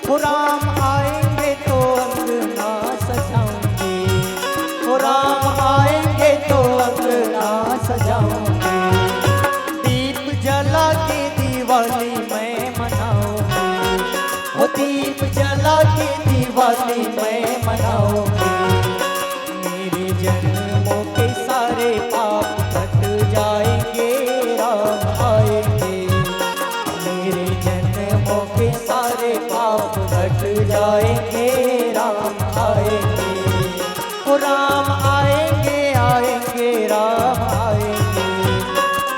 हो राम आएंगे तो अंगना सजाऊंगी। हो राम आएंगे तो अंगना सजाऊंगी। दीप जला के दिवाली मैं मनाऊंगी। हो दीप जला के दिवाली मैं मनाऊंगी। मेरे जन्मों के सारे पाप कट जाएंगे, राम आएंगे। मेरे जन्मों के सारे पाप कट जाएंगे, राम आएंगे। हो राम आएंगे, आएंगे राम आएंगे।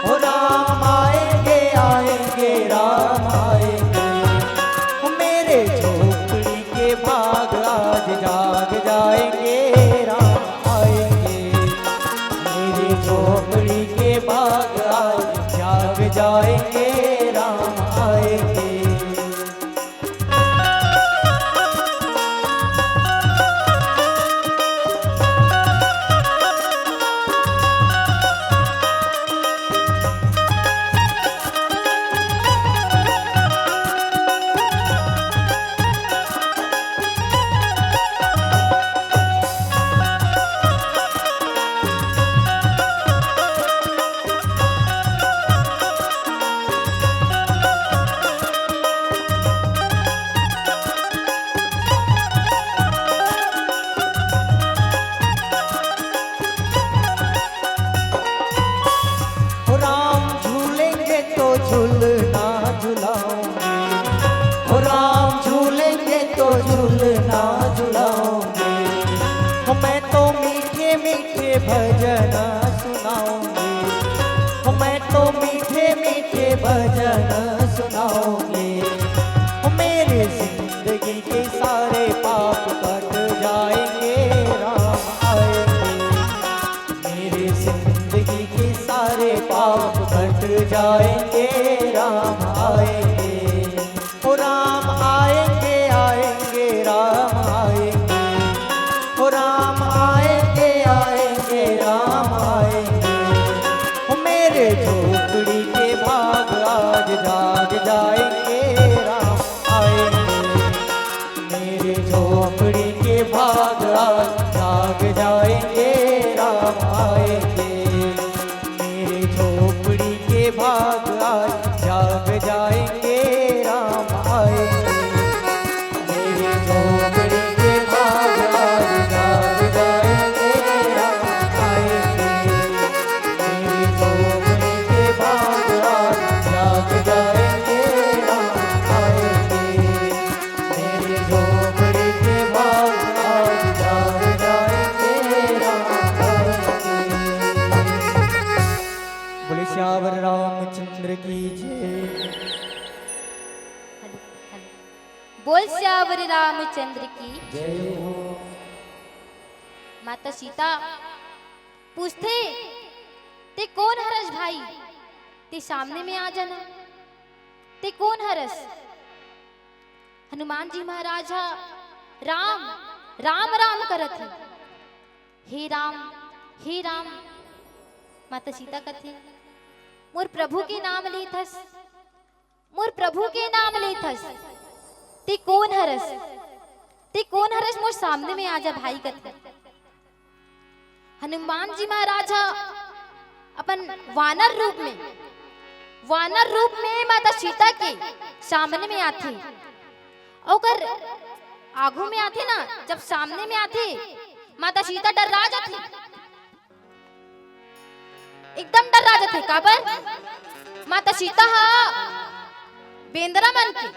हो राम आएंगे, आएंगे राम आएंगे। मेरे झोपड़ी के भाग आज जाग जाएंगे, राम आएंगे। मेरे झोपड़ी के भाग आज जाग जाएंगे, राम आएंगे। झूलना झुलाऊंगी। हो राम झूलेंगे तो झूलना झुलाऊंगी। मैं तो मीठे मीठे भजन सुनाऊंगी। भजन सुनाओगे, मेरे जिंदगी के सारे पाप कट जाएंगे, राम आएंगे। मेरे जिंदगी के सारे पाप कट जाएंगे, राम आएंगे। ओ राम आएंगे, आएंगे, राम आएंगे। ओ राम आएंगे, आएंगे, राम आएंगे। ओ मेरे झोपड़ी के भाग आज जाग जाएंगे, राम आएंगे। मेरे झोपड़ी के भाग आज जाग जाएंगे, राम आएंगे। मेरे झोपड़ी के भाग आज जाग जाएंगे, राम आएंगे। मेरे झोपड़ी के भाग आज जाग जाएंगे, राम आएंगे। मेरे झोपड़ी के भाग आज जाग जाएंगे, राम आएंगे। मेरे झोपड़ी के भाग आज जाग जाएंगे, राम आएंगे। बोले श्यावर रामचंद्र की जय। बोल श्यावर रामचंद्र की। जय हो। माता सीता पूछते ते कौन हरस भाई, ते सामने में आ जाना, ते कौन हरस। हनुमान जी महाराजा राम राम राम करत है, हे राम हे राम। माता सीता कथे मोर प्रभु के नाम लेथस, मोर प्रभु के नाम लेथस, ते कौन हरस, ते कौन हरस मोर सामने में आजा भाई कथे। हनुमान जी महाराजा अपन वानर रूप में माता सीता के सामने में आथे, और आगू में आथे ना, जब सामने में आथे माता सीता डरा जाथे, एकदम डरा जाथे। काबर माता सीता बेंद्रा मन के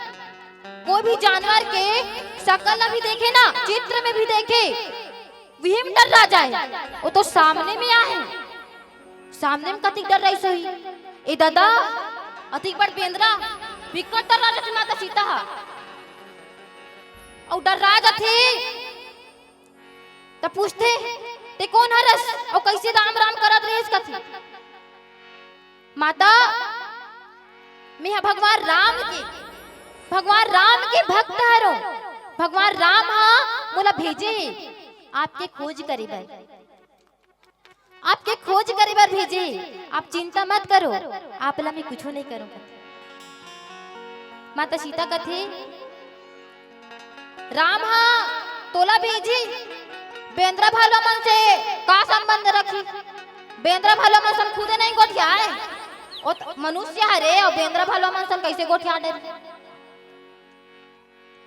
कोई भी जानवर के शकल भी देखे ना, चित्र में भी देखे, वही में डर जाए। वो तो सामने में आए, सामने में कतिक डर रही सही। ए दादा अतिक बड़ बेंद्रा विकट डर रही माता सीता और डर जाथे। तब पूछते ते कौन हरस और कैसे राम राम करत रहे कथी। माता मैं भगवान राम के भक्त हरो। भगवान राम मोला भेजे आपके खोज करे बर, आपके खोज करे बर भेजे। आप चिंता मत करो, आप ला मैं कुछ नहीं करूंगा। माता सीता कथे राम तोला भेजी, बेंद्रा भालो मन से का संबंध रखी। बेंद्रा भालो मन सन खुदे नहीं गोठियाए, और मनुष्य हरे और बेंद्रा भालो मन सन कैसे गोठिया डे।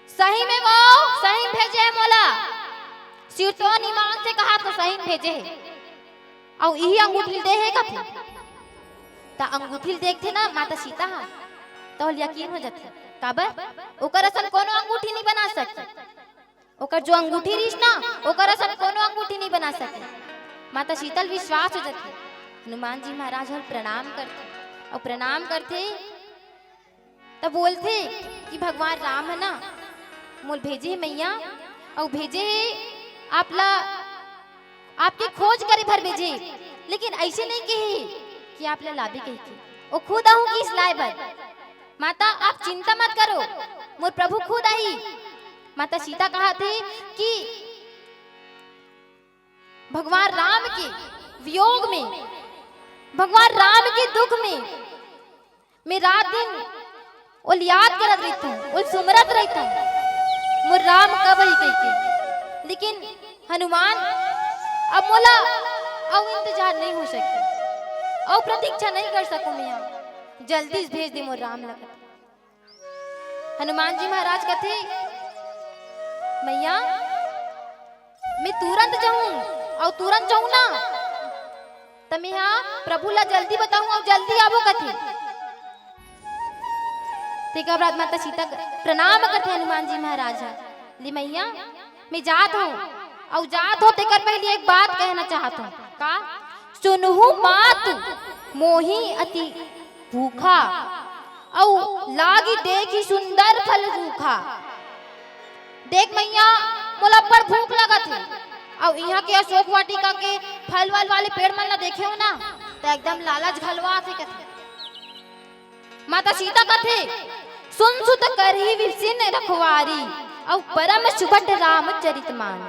सही में वो सही भेजे मोला, सिरतो निमान से कहा तो सही भेजे। और यही अंगूठी दे है कथे, ता अंगूठी देखते ना माता सीता तो यकीन हो जाते। काबर ओकर असन कोनो अंगूठी नहीं बना सकते, ओकर जो अंगूठी रिश ना ओकर असन कोनो अंगूठी नहीं बना सके। माता शीतल विश्वास हो जाते। हनुमान जी महाराज और प्रणाम करते तब बोलते कि भगवान राम है ना मोल भेजे है मैया, और भेजे है आपला आपके खोज करे भर भेजे, लेकिन ऐसे नहीं कहे कि आप ला लाभी कही वो खुद आऊं कि इस लाए भर। माता आप चिंता मत करो, मोर प्रभु खुद आई। माता सीता कहा थे कि भगवान राम के वियोग में, भगवान राम के दुख में मैं रात दिन उल याद करत रहता हूँ, उल सुमरत रहता हूँ मोर राम कब ही कहते। लेकिन हनुमान अब मोला अब इंतजार नहीं हो सकता, और प्रतीक्षा नहीं कर सकूं मैं। जल्दी भेज दे मोर राम लगत। हनुमान जी महाराज कहते मैया मैं तुरंत जाऊं, और तुरंत जाऊं ना तो मैं प्रभु ला जल्दी बताऊं और जल्दी आबो कथी। ठीक है, माता सीता प्रणाम करते हनुमान जी महाराज ली मैया मैं जात हूँ, और जात हो तेकर पहले एक बात कहना चाहता हूँ। का सुनहु मात मोही अति भूखा औ लागी देखी सुंदर फल रूखा। देख मैया मोला पर भूख लगत है और यहाँ के अशोक वाटिका के फल वल वाले पेड़ मन ला देखे हो ना तो एकदम लालच घलवा थे कथे। माता सीता कथे सुन सुत करही विसिन रखवारी और परम सुभट रामचरित मान।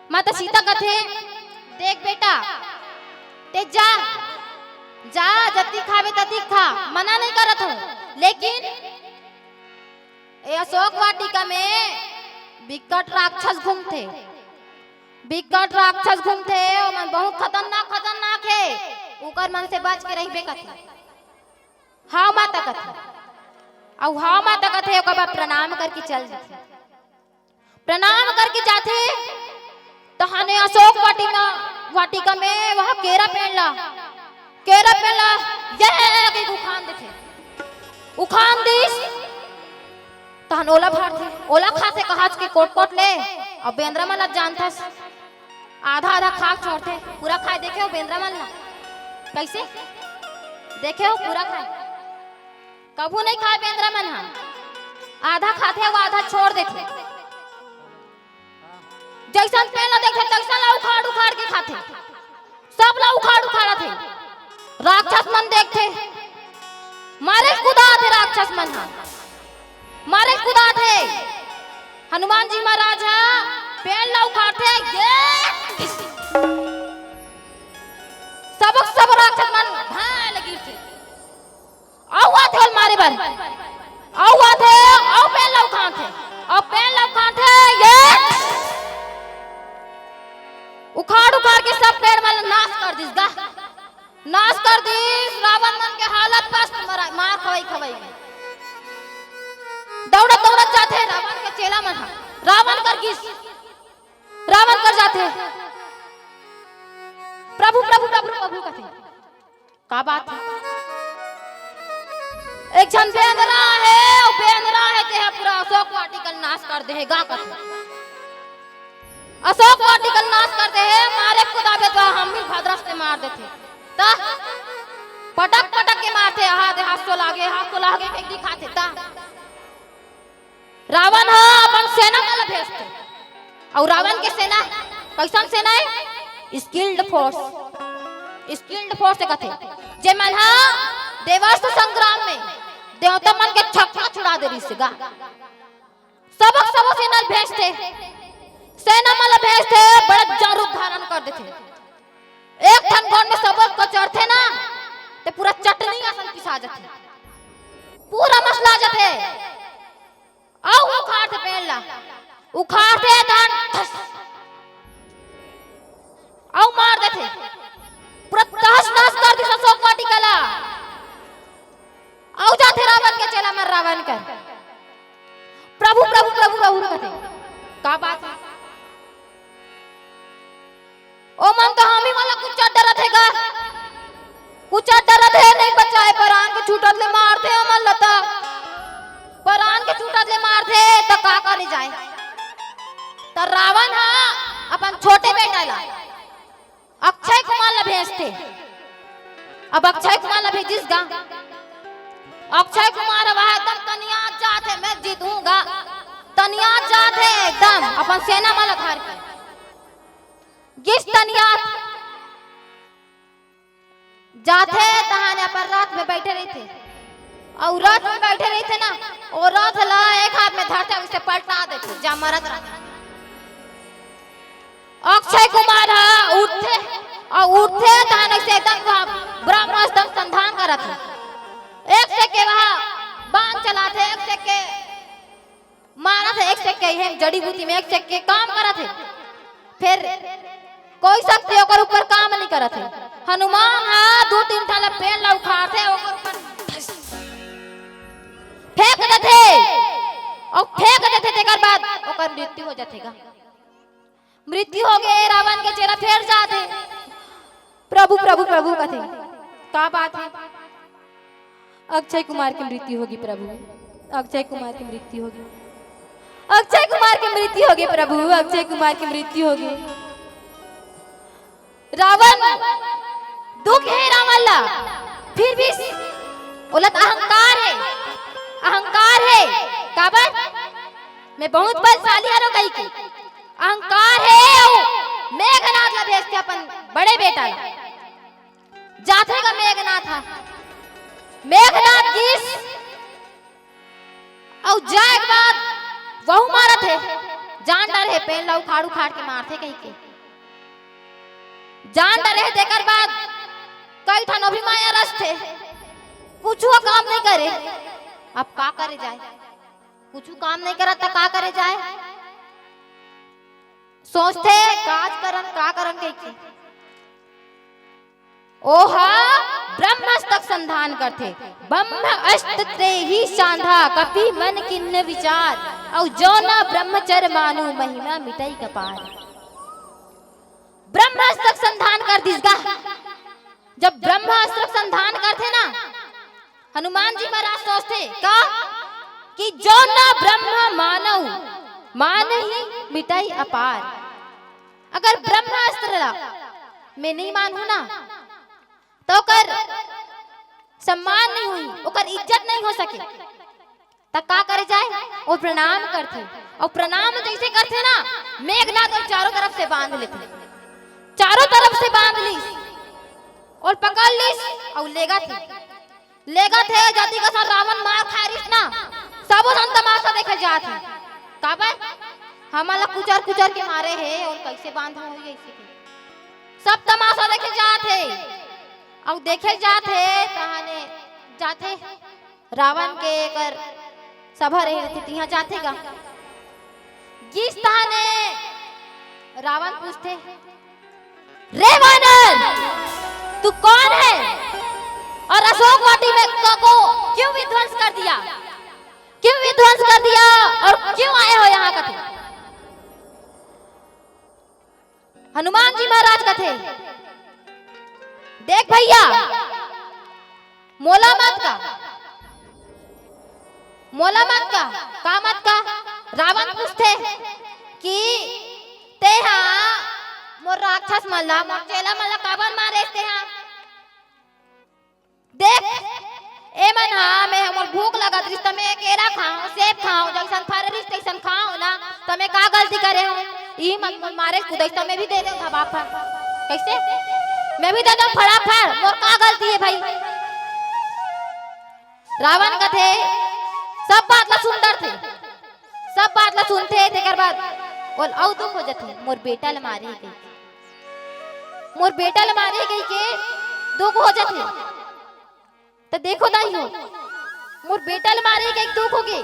माता सीता कथे देख बेटा ते जा जा जति खावे तति खा, मना नहीं करत हूँ, लेकिन ए अशोक वाटिका में विकट राक्षस घूमते, विकट राक्षस घूमते और मन बहुत खतरनाक खतरनाक है, उकर मन से बच के रहिबे कथे। हाँ माता कथे और हाँ माता कथे ओकर बाद प्रणाम करके चल जाते, प्रणाम करके जाते तो हने अशोक वाटिका में वह केरा पेड़ ला ये उखान देथे, उखान दिस तहन ओला फाड़थे, ओला खाते कहाज के कोट कोट ले और बेंद्रा मन ला जानथस आधा आधा खा छोड़ते, पूरा खाए देखे हो बेंद्रा मन ला कैसे देखे हो पूरा खाए कभू नहीं खाए बेंद्रा मन हा, आधा खाते वो आधा छोड़ देते, जैसन पेड़ ला देखे तैसन ला उखाड़ उखाड़ के खाते, सब ला उखाड़ उखाड़ा थे। राक्षस मन देखते मारे कुदा थे, राक्षस मन हा मारे कुदा थे। हनुमान जी महाराज पेड़ ला उखाड़ते ये सब राक्षस मन हाँ लगी थे आवा थे मारे बर आवा थे आओ पेड़ ला उखाड़ते और पेड़ ला उखाड़ते ये उखाड़ उखाड़ के सब पेड़ मन नाश कर दिस गा, नाश कर दिस। रावण मन के हालत बस मार खवाई में दौड़त दौड़त जाते रावण के चेला मन, रावण कर गिस रावण कर जाते प्रभु प्रभु प्रभु प्रभु कथे का बात है। एक क्षण बेंद्रा है और बेंद्रा है ते पूरा अशोक वाटिका नाश कर दे गा कथे, अशोक वाटिका नाश कर दे मारे खुदाबे तो हम भी भद्रस से मार देते ता पटक पटक के मारते हाथ तो लागे फेंक दिखाते ता रावण हा अपन सेना वाला भेजते और रावण के सेना कैसन सेना है स्किल्ड फोर्स कथे जे मन हा देवास्त्र संग्राम में देवता मन के छक्का छुड़ा दे रही गा, सब सेना भेजते, सेना वाला भेजते बड़ा जारूप धारण कर देते, एक ठन गोन में सबक को चढ़ते ना ते पूरा चटनी आसन पिसा जाते, पूरा मसला जाते आओ उखाड़ते पेड़ ला उखाड़ते धान आओ मार देते पूरा तहस नहस कर दी अशोक वाटिका ला। आओ जाते रावण के चेला मर रावण कर प्रभु प्रभु प्रभु प्रभु कहते का बात है ओ मन तो हम ही वाला कुछ डरत है गा, कुछ डरत है नहीं बचाए परान के छूटत ले मारते अमन लता परान के छूटत ले मारते तो का करे जाए। तो रावण हा अपन छोटे बेटा ला अक्षय कुमार ला भेजते, अब अक्षय कुमार ला भेजिस गा, अक्षय कुमार वह एकदम तनिया जाते मैं जीतूंगा, तनिया जाते एकदम अपन सेना वाला धार के गिस तनिया जाते तहाने पर रात में बैठे रहे थे और रात में बैठे रहे थे ना और रात ला एक हाथ में धरते उसे पलटा देते जा मरत रहते। अक्षय कुमार उठते और उठते तहाने से एकदम ब्रह्मास्त्र संधान करत है, एक से के वहां बाण चलाते, एक से के मारा थे, एक से के है जड़ी बूटी में एक से के काम करत है, फिर कोई शक्ति ओकर ऊपर काम नहीं करत है। हनुमान दो तीन ठाला पेड़ ला उखाड़ते ओकर ऊपर फेंक देते और फेंक देते तेकर बाद ओकर मृत्यु हो जातेगा, मृत्यु हो गए रावण के चेहरा फेर जाते प्रभु प्रभु प्रभु कथे का बात है। अक्षय कुमार की मृत्यु होगी प्रभु, अक्षय कुमार की मृत्यु होगी, अक्षय कुमार की मृत्यु होगी प्रभु, अक्षय कुमार की मृत्यु होगी। रावण दुख है रावण ला फिर भी उलट अहंकार है, अहंकार है। काबर मैं बहुत बलशाली हरो कही की अहंकार है। मेघनाथ ला भेजते अपन बड़े बेटा ला जाते का मेघनाथ हा मेघनाथ गीस और जाए के बाद वहु मारत है जान डर है पेन ला उखाड़ उखाड़ के मारते कहीं के जान डर है देकर बाद कई ठन अभिमाया रस थे कुछ काम नहीं करे। अब का करे जाए, कुछ काम नहीं करा तो का करे जाए। सोचते काज करन का करन के ओहा ब्रह्मस्तक संधान करते ब्रह्म अस्त्र ही सांधा कपि मन किन्न विचार और जो न ब्रह्मचर्य मानु महिमा मिटाई कपार। ब्रह्मास्त्र संधान कर दिसगा। जब ब्रह्मास्त्र संधान करते ना हनुमान जी महाराज सोचते का कि जो न ब्रह्म मानव मान ही मिटाई अपार। अगर ब्रह्मास्त्र मैं नहीं मानू ना तो कर सम्मान नहीं हुई, ओकर इज्जत नहीं हो सके तब का करे जाए और प्रणाम करते। और प्रणाम जैसे करते ना मेघनाथ और चारों तरफ से बांध लेते, चारों तरफ से बांध ली और पकड़ ली और लेगा थे जाति का रावण मार खारिश ना सब सन तमाशा देखे जाते काबर हमारा कुचर कुचर के मारे है और कैसे बांधा हुई ऐसे सब तमाशा देखे जाते और देखे जाते तहाने जाते रावण के कर सभा रहे थे यहाँ जाते गा जिस तहाने रावण पूछते रे वानर तू कौन है और अशोक वाटी में को क्यों विध्वंस कर दिया, क्यों विध्वंस कर दिया और क्यों आए हो यहाँ कथे। हनुमान जी महाराज कथे देख भैया मोला मत का मत का रावण पूछते कि ते हाँ मोर राक्षस मल्ला मोर चेला मल्ला काबर मारे ते हाँ देख ए मन हाँ मैं हमर भूख लगत रिस तमे केरा खाओ सेब खाओ जैसन फररिस तैसन खाओ ना तमे का गलती करे हो ई मत मारे कुदैस तमे भी दे दे धबा फा कैसे मैं भी दे दो फटाफट मोर का गलती है भाई। रावण कथे सब बात ला सुंदर थे, सब बात ला सुनते तेकर बाद और औ दुख हो जाते मोर बेटा ल मारे गई, मोर बेटा ल मारे गई के दुख हो जाते तो देखो दाई हो मोर बेटा ल मारे गई दुख हो गए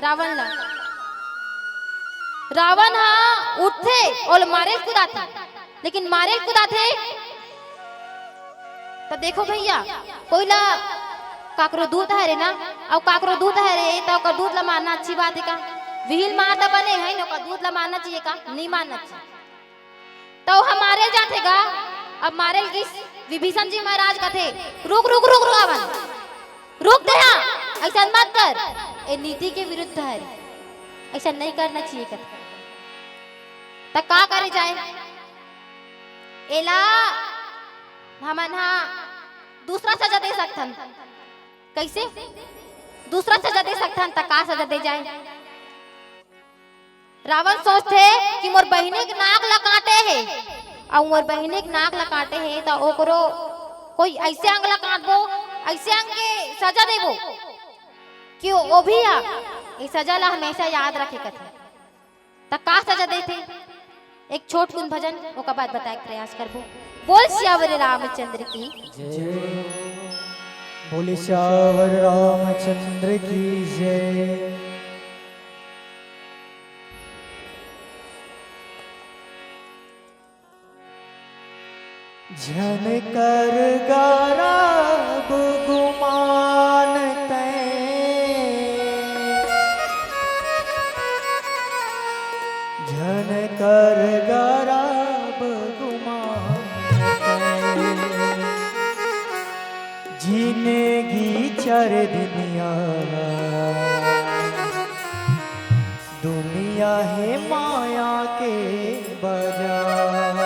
रावण ला। रावण हाँ उठते और मारे कुदाते लेकिन मारे कुदाते तो देखो भैया कोई ला काकरो दूध है रे ना और काकरो दूध है रे तो ओकर दूध ला मारना अच्छी बात है का विहिल मार तो बने है ना ओकर दूध ला मारना चाहिए का नहीं मारना चाहिए तो हमारे जाते गा। अब मारे विभीषण जी महाराज का थे रुक रुक रुक रावण रुक दे हाँ ऐसा मत कर ये नीति के विरुद्ध है ऐसा नहीं करना चाहिए कथे तो का करे जाए एला हमन हाँ दूसरा सजा दे सकथन कैसे दूसरा सजा दे सकथन तो का सजा दे जाए। रावण सोचते कि मोर बहिनी के नाक ला काटे है और मोर बहिनी के नाक ला काटे है तो ओकरो कोई ऐसे अंग ला काटबो ऐसे अंग के सजा देबो कि वो भी आ ये सजा ला हमेशा याद रखे कथे तो का सजा देते। एक छोट कुन भजन ओका बाद बताए प्रयास करबो। बोल श्यावर रामचंद्र की जय, बोले श्यावर रामचंद्र की जय। जन कर गरब गुमान जन कर गरब गुमान जिंदगी चर दुनिया है माया के बाजार।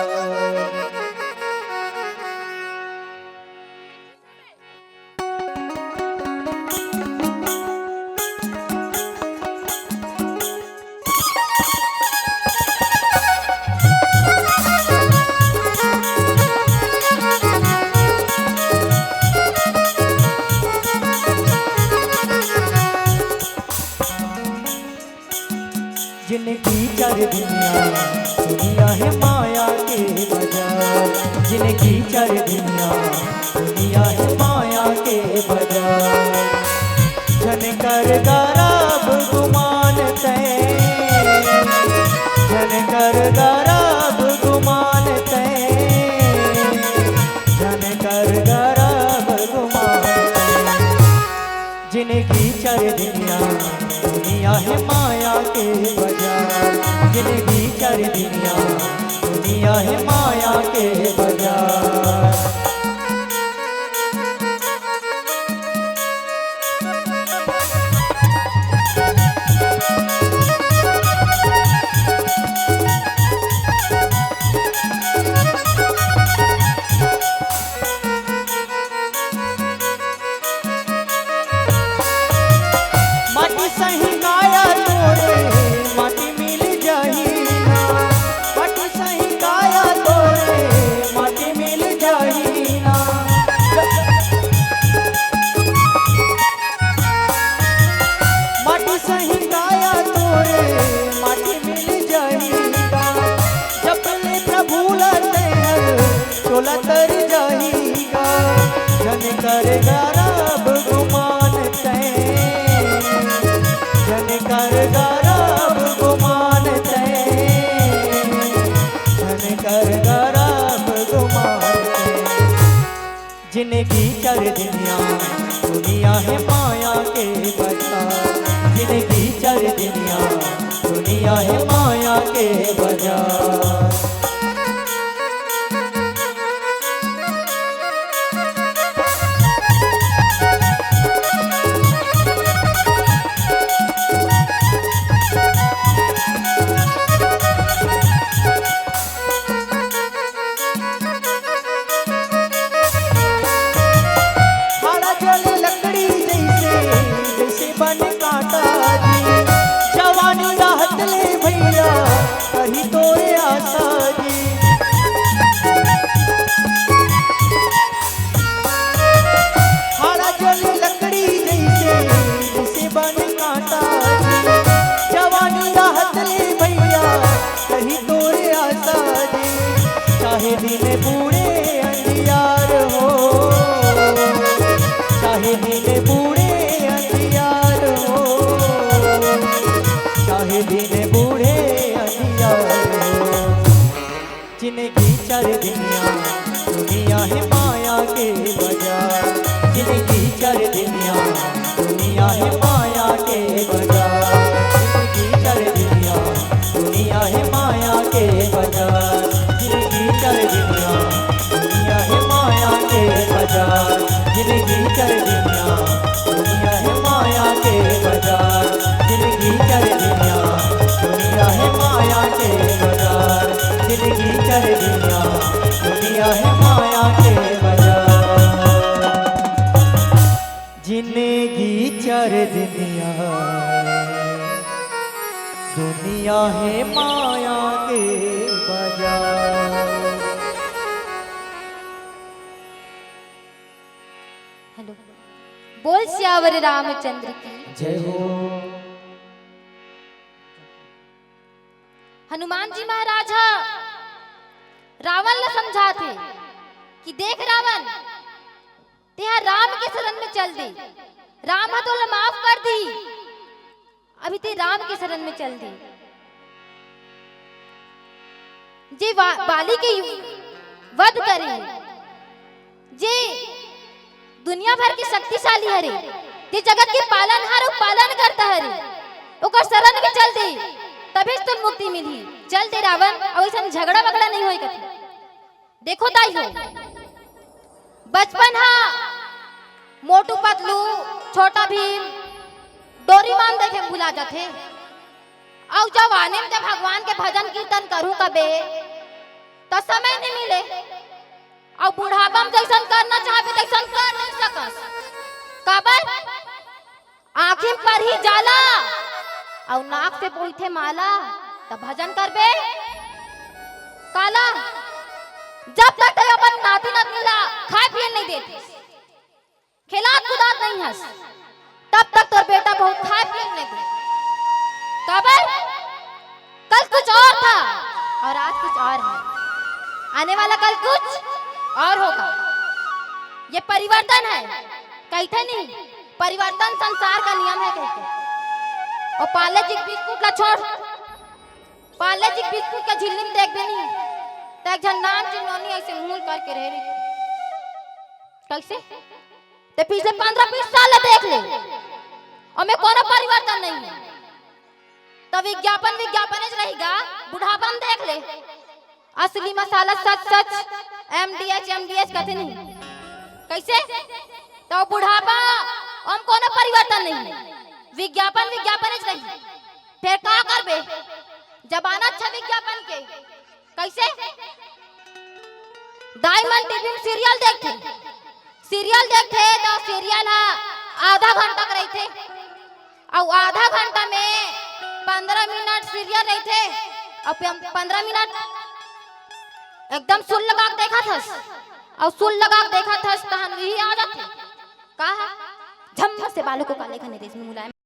जिनकी चर दुनिया है माया के बाजार। जन कर गरब गुमान तय, जन कर गरब गुमान तय, जन कर गरब गुमान तय। जिनकी चर दुनिया है माया के बाजार। जिनकी चर दुनिया है माया के बाजार। माटी सही काया तोरे माटी मिल जाही ना, माटी सही काया तोरे माटी मिल जाही ना। माटी सही काया तोरे माटी मिल जाही ना। जपले प्रभु लते हर चोला तर जाहीगा। जन कर गरब गुमान तय, जन कर गरब गुमान तय, जन कर गरब गुमान तय। जिनकी चर दुनिया है माया के बाजार। जिनकी चर दुनिया है माया के बाजार। हाड़ा जले लकड़ी जैसे जैसे बन काटा जी। जवानी राहत ले भैया कहीं तोरे आशा जी। हाड़ा जले लकड़ी जैसे जैसे बन काटा जी। जवानी राहत ले भैया कहीं तोरे आशा जी। चाहे दिन बूढ़े अंधियार हो, चाहे दिन बूढ़े अंधियार हो, चाहे दिन बूढ़े अंधियार हो। जिनकी चर दुनिया है माया के बाजार। जिनकी चर दुनिया है माया के बाजार। जिनकी चर दुनिया है माया के बाजार। जिनकी चर दुनिया है माया के बाजार। जिनकी चर दुनिया है माया के बाजार। जिनकी चर दुनिया है माया के बाजार। जिनकी चर दुनिया है माया के बाजार। जिनकी चर दुनिया है माया के बाजार। हेलो, बोल सियावर रामचंद्र की जय हो। हनुमान जी महाराज रावण ने समझा थे कि देख रावण तेहा राम के शरण में चल दी। राम तो माफ कर दी, अभी ते राम के शरण में चल दी। जे बाली के वध करे, जे दुनिया भर के शक्तिशाली हरे, ते जगत के पालनहार और पालन करता हरे, ओकर शरण में चल दी, तभी तुम मुक्ति मिली। चल दे रावण, और ऐसा झगड़ा वगड़ा नहीं होई कभी। देखो ताई हो, बचपन हा मोटू पतलू छोटा भीम डोरीमान देखे भुला जाते। और जब आने में भगवान के भजन कीर्तन करूं कबे तो समय नहीं मिले। और बुढ़ापा में जैसन करना चाहे तैसन कर नहीं सकस। काबर आँखिन पर ही जाला और नाक से पोईथे माला, तब भजन करबे काला। जब तक ते अपन नाती नतनीला खाए पिए नहीं देते, खिलात कुदात नहीं हंस, तब तक तोर बेटा बहुत खाए पिए नहीं दे। काबर कल कुछ और था और आज कुछ और है। आने वाला कल कुछ और होगा। ये परिवर्तन है, कहते नहीं परिवर्तन संसार का नियम है कहते। और पार्ले जी बिस्कुट ला छोड़, पार्ले जी बिस्कुट का झिल्ली में देख भी नहीं तक नाम चिन्होनी ऐसे मुंह करके रह रही कैसे। ते पिछले 15-20 साल देख ले और मैं कोनो परिवर्तन नहीं है। तो विज्ञापन विज्ञापन ही रहेगा, बुढ़ापा में देख ले असली मसाला सच सच एमडीएच कहते नहीं कैसे। तो बुढ़ापा हम कोनो परिवर्तन नहीं है, विज्ञापन विज्ञापन ही रही। फिर का करबे जबाना अच्छा विज्ञापन के कैसे। डायमंड टीवी में सीरियल देखते तो सीरियल आधा घंटा का रहते और आधा घंटा में 15 मिनट सीरियल रहते और 15 मिनट एकदम सुन लगा के देखा था और सुन लगा के देखा था तहन यही आ जाते कहा झम से बालों को काले करने देश में मुलायम